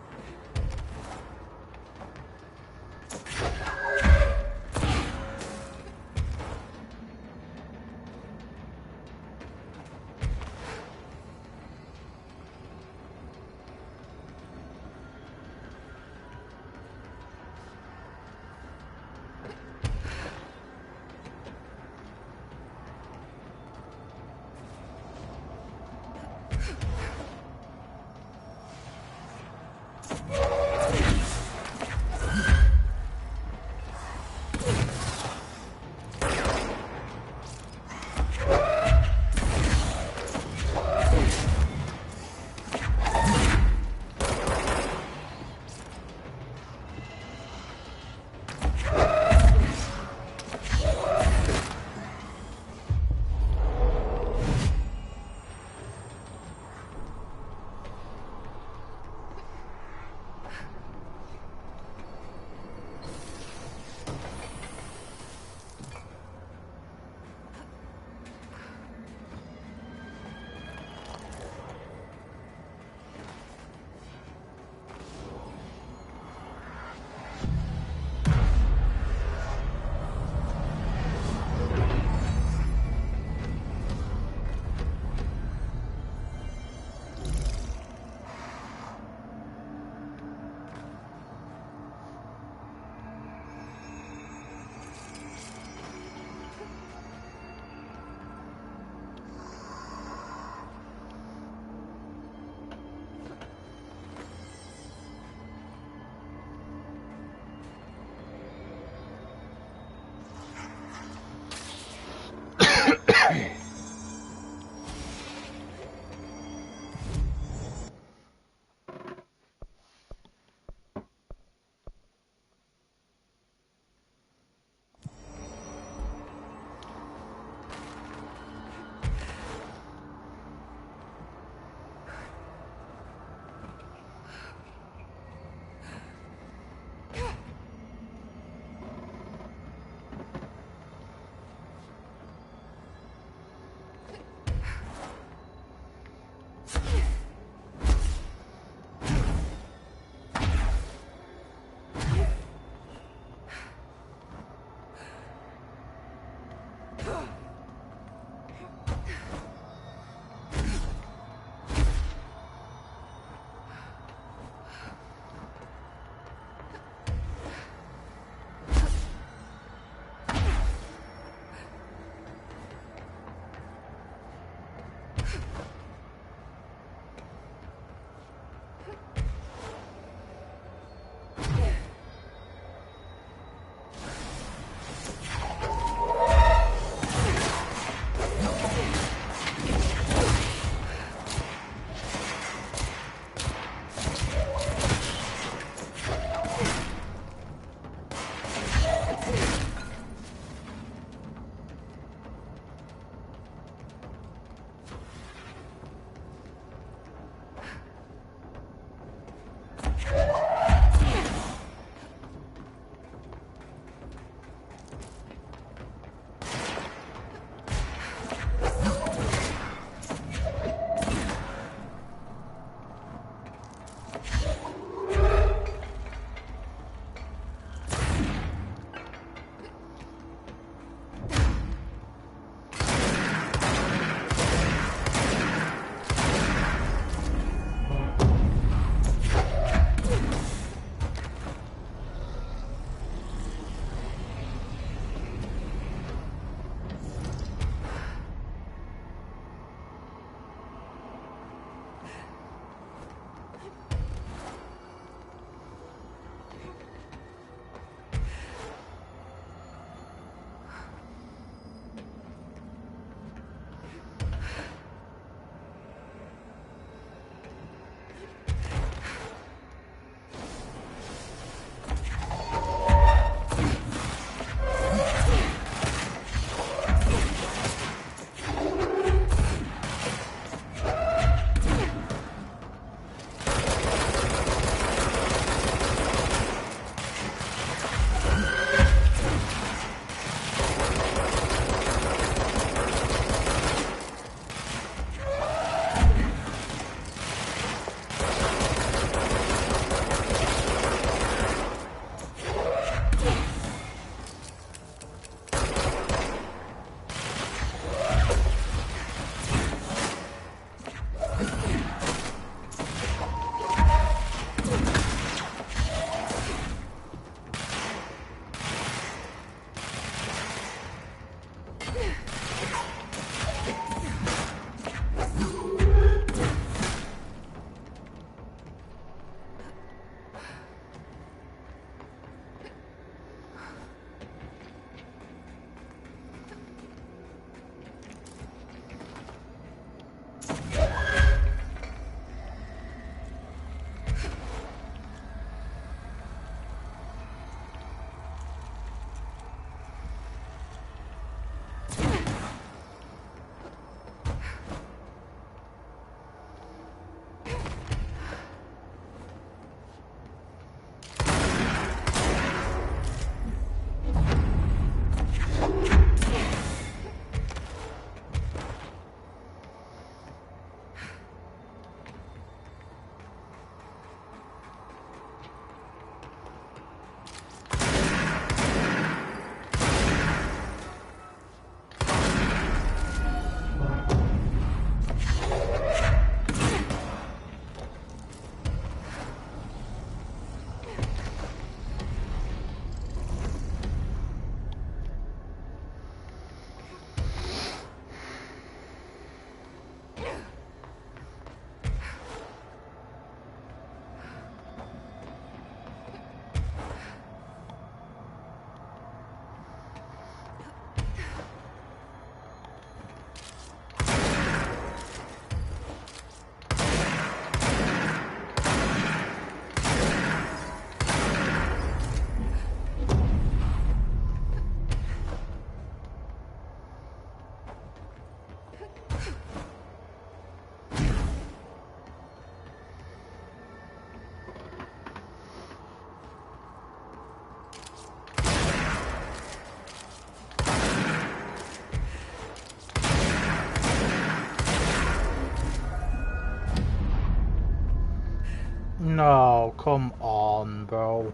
No, come on, bro.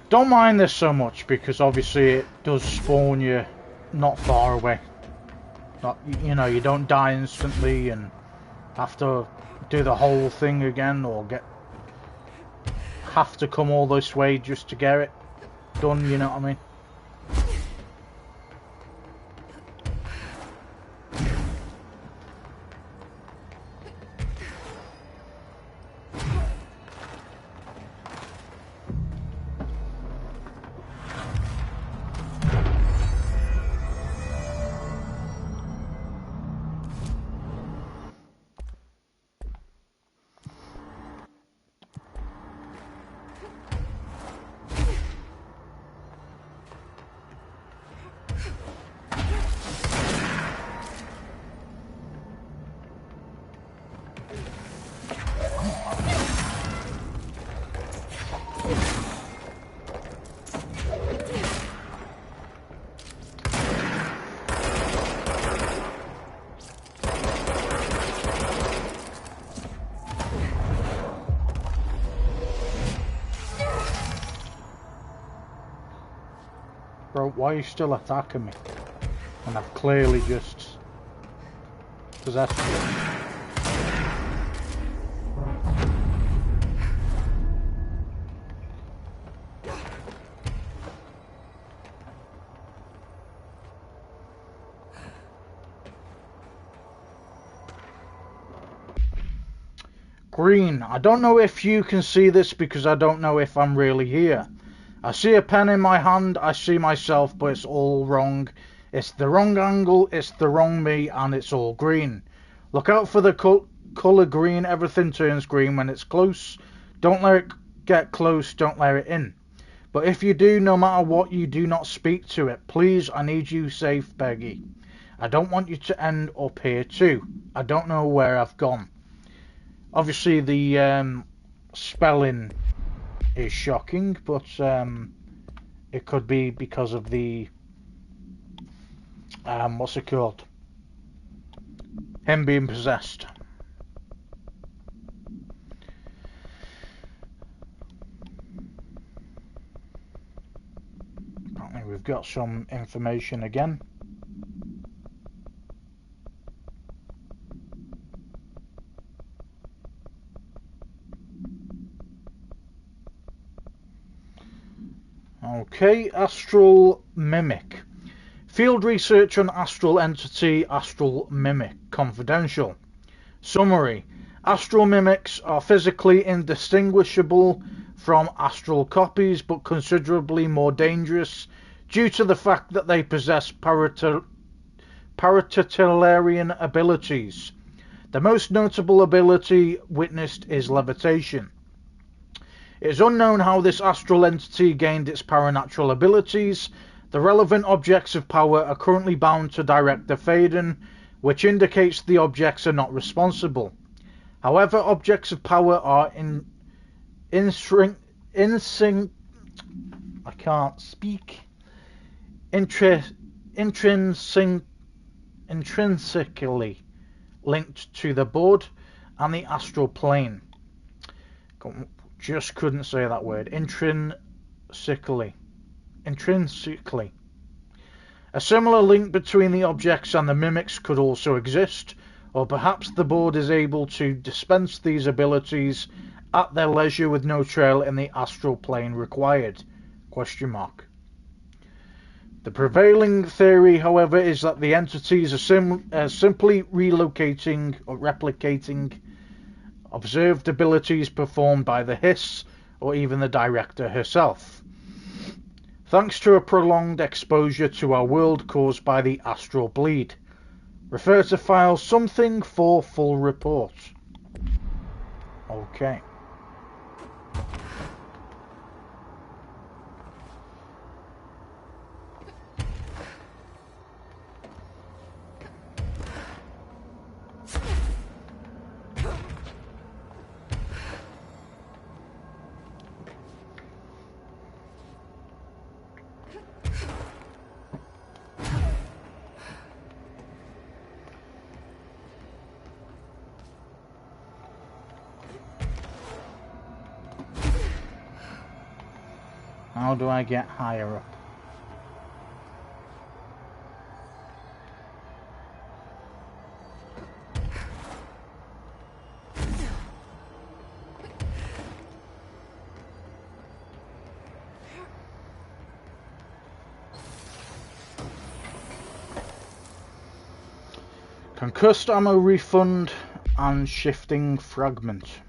Don't mind this so much because obviously it does spawn you not far away. Not, you know, you don't die instantly and have to do the whole thing again, or have to come all this way just to get it done, you know what I mean? Bro, why are you still attacking me? And I've clearly just possessed you. Green. I don't know if you can see this because I don't know if I'm really here. I see a pen in my hand, I see myself, but it's all wrong. It's the wrong angle, it's the wrong me, and it's all green. Look out for the colour green. Everything turns green when it's close. Don't let it get close, don't let it in. But if you do, no matter what, you do not speak to it. Please, I need you safe, Peggy. I don't want you to end up here too. I don't know where I've gone. Obviously the spelling is shocking, but it could be because of the what's it called? Him being possessed. Apparently we've got some information again. Okay, astral mimic. Field research on astral entity, astral mimic, confidential. Summary. Astral mimics are physically indistinguishable from astral copies, but considerably more dangerous due to the fact that they possess paratitularian abilities. The most notable ability witnessed is levitation. It is unknown how this astral entity gained its paranatural abilities. The relevant objects of power are currently bound to Director Faden, which indicates the objects are not responsible. However, objects of power are intrinsically linked to the board and the astral plane. Just couldn't say that word. Intrinsically. A similar link between the objects and the mimics could also exist, or perhaps the board is able to dispense these abilities at their leisure with no trail in the astral plane required? ? The prevailing theory, however, is that the entities are simply relocating or replicating observed abilities performed by the Hiss or even the director herself, thanks to a prolonged exposure to our world caused by the astral bleed. Refer to file something for full report. Okay. How do I get higher up? Concussed ammo refund and shifting fragment.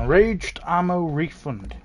Enraged ammo refund.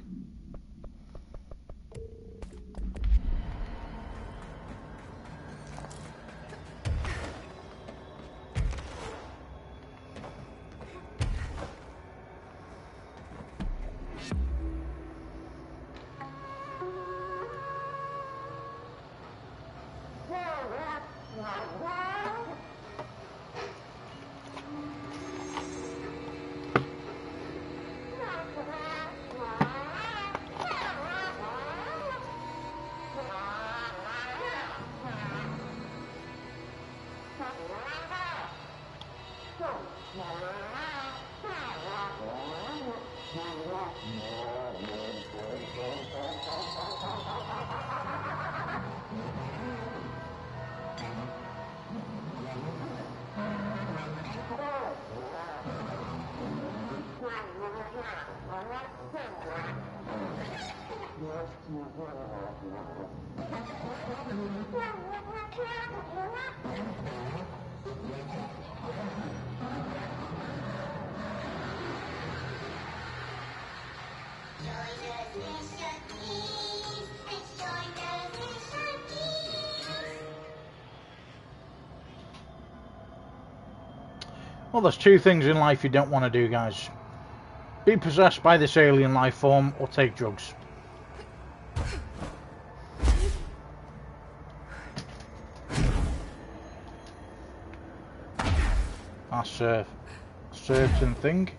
Well, there's two things in life you don't want to do, guys. Be possessed by this alien life form or take drugs. That's a certain thing.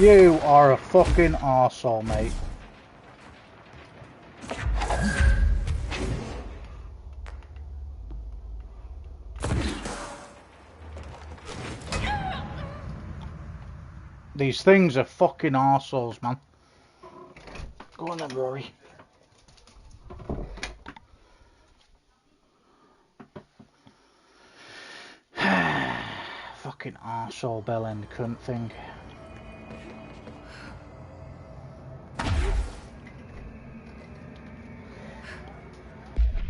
You are a fucking arsehole, mate. These things are fucking arseholes, man. Go on then, Rory. Fucking arsehole bell end cunt thing.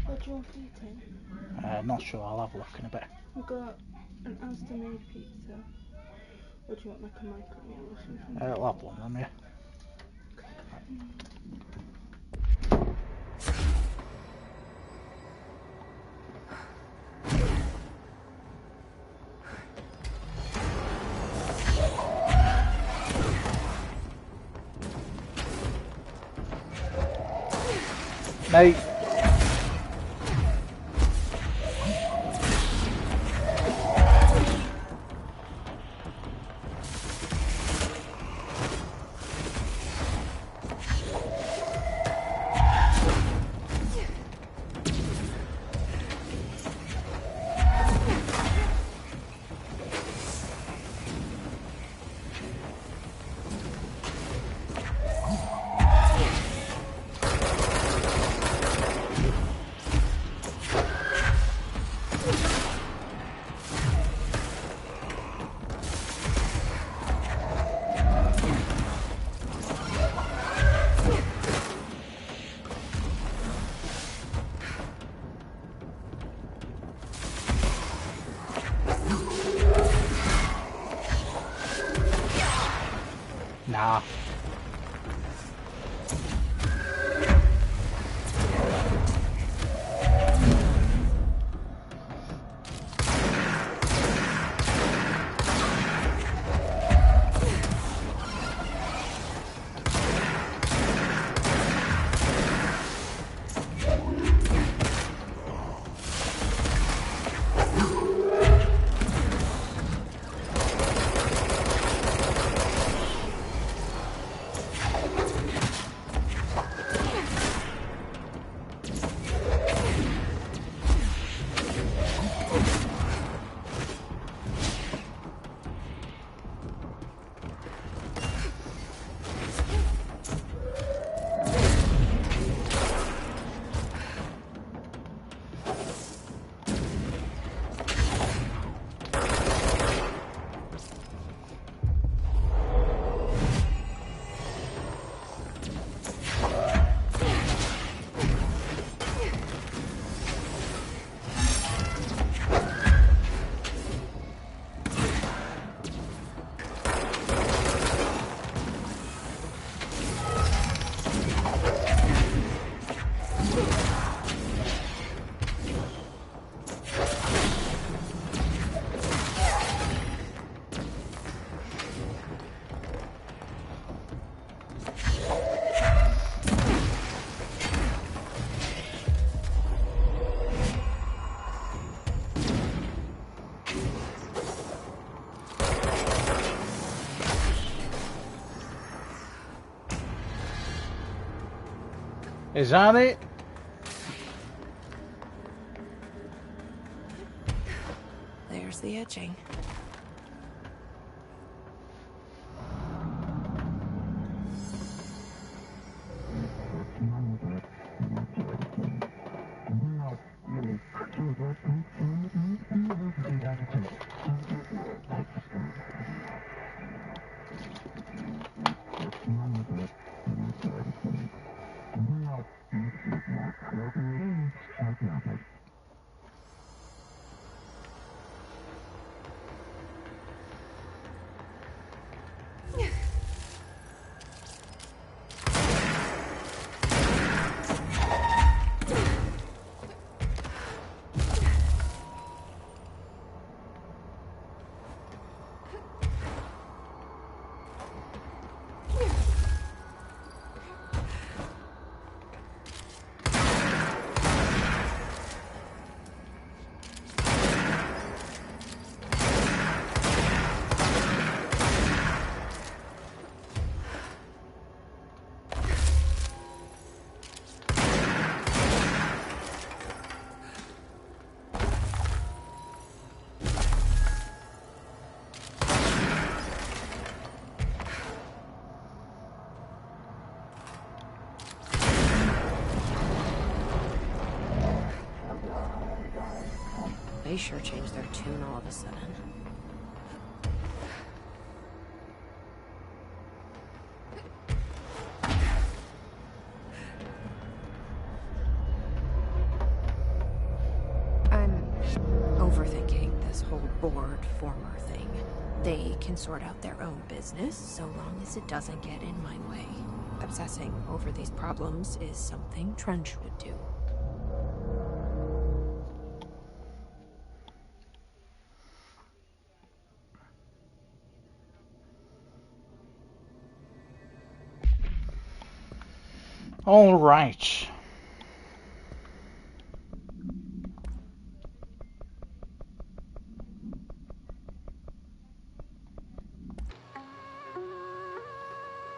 What do you want for eating? Not sure, I'll have a look in a bit. We've got an Asda made pizza. Or do you want like a micro meal or something? I'll have one then, yeah. Mate. Nah. Is that it? There's the etching. They sure changed their tune all of a sudden. I'm overthinking this whole board former thing. They can sort out their own business so long as it doesn't get in my way. Obsessing over these problems is something Trench would do. All right.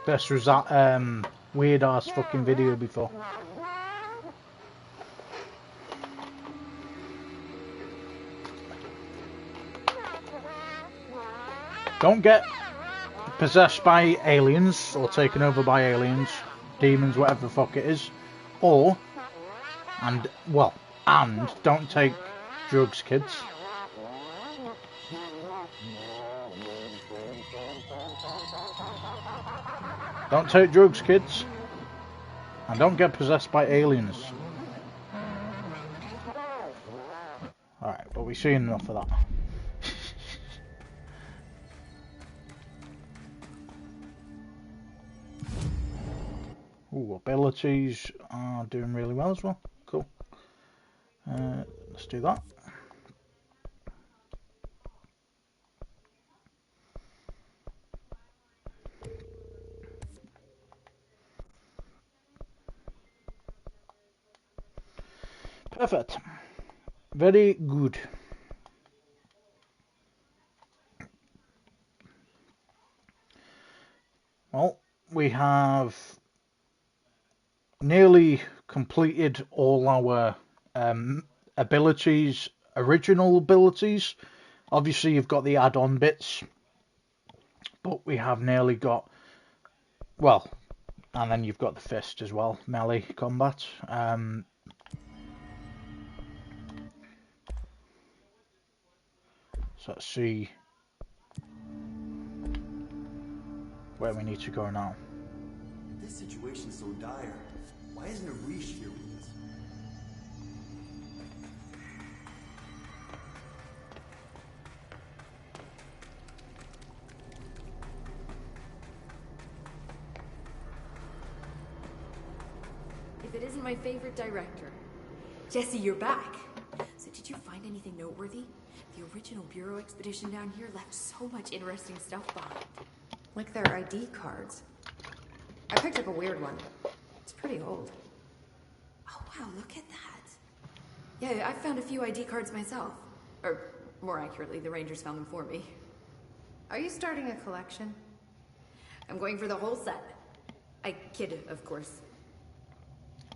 Best was that weird ass fucking video before. Don't get possessed by aliens or taken over by aliens, demons, whatever the fuck it is. And don't take drugs, kids. Don't take drugs, kids. And don't get possessed by aliens. Alright, but we've seen enough of that. Ooh, abilities are doing really well as well. Cool. Let's do that. Perfect. Very good. Well, we have nearly completed all our abilities, original abilities. Obviously, you've got the add-on bits, but we have nearly got, well, and then you've got the fist as well, melee combat. So let's see where we need to go now. This situation's so dire. Why isn't Arish here with us? If it isn't my favorite director. Jesse, you're back. So did you find anything noteworthy? The original Bureau expedition down here left so much interesting stuff behind. Like their ID cards. I picked up a weird one. It's pretty old. Oh wow, look at that. Yeah, I found a few ID cards myself. Or, more accurately, the Rangers found them for me. Are you starting a collection? I'm going for the whole set. I kid, of course.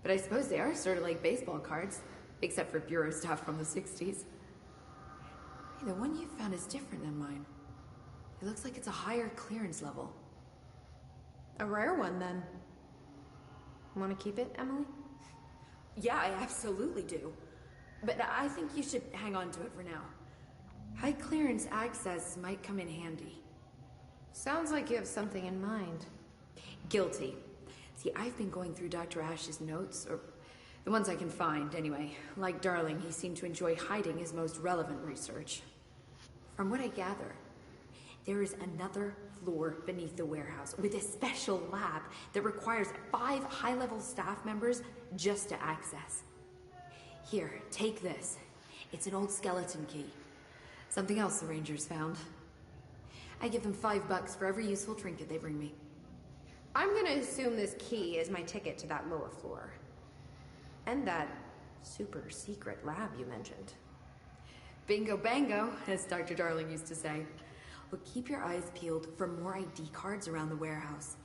But I suppose they are sort of like baseball cards, except for Bureau stuff from the 60s. Hey, the one you found is different than mine. It looks like it's a higher clearance level. A rare one, then. Want to keep it, Emily? Yeah, I absolutely do. But I think you should hang on to it for now. High clearance access might come in handy. Sounds like you have something in mind. Guilty. See, I've been going through Dr. Ash's notes, or the ones I can find, anyway. Like Darling, he seemed to enjoy hiding his most relevant research. From what I gather, there is another floor beneath the warehouse with a special lab that requires 5 high-level staff members just to access. Here, take this. It's an old skeleton key. Something else the Rangers found. I give them $5 for every useful trinket they bring me. I'm gonna assume this key is my ticket to that lower floor. And that super secret lab you mentioned. Bingo bango, as Dr. Darling used to say. Well, keep your eyes peeled for more ID cards around the warehouse.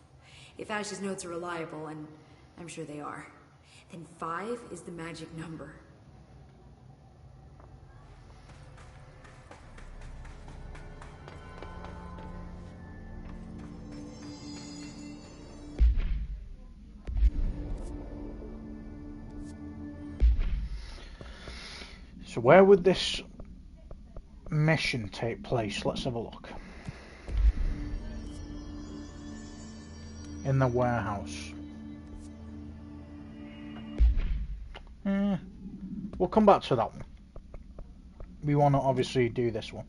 If Ash's notes are reliable, and I'm sure they are, then 5 is the magic number. So where would this mission take place? Let's have a look. In the warehouse. We'll come back to that one. We want to obviously do this one.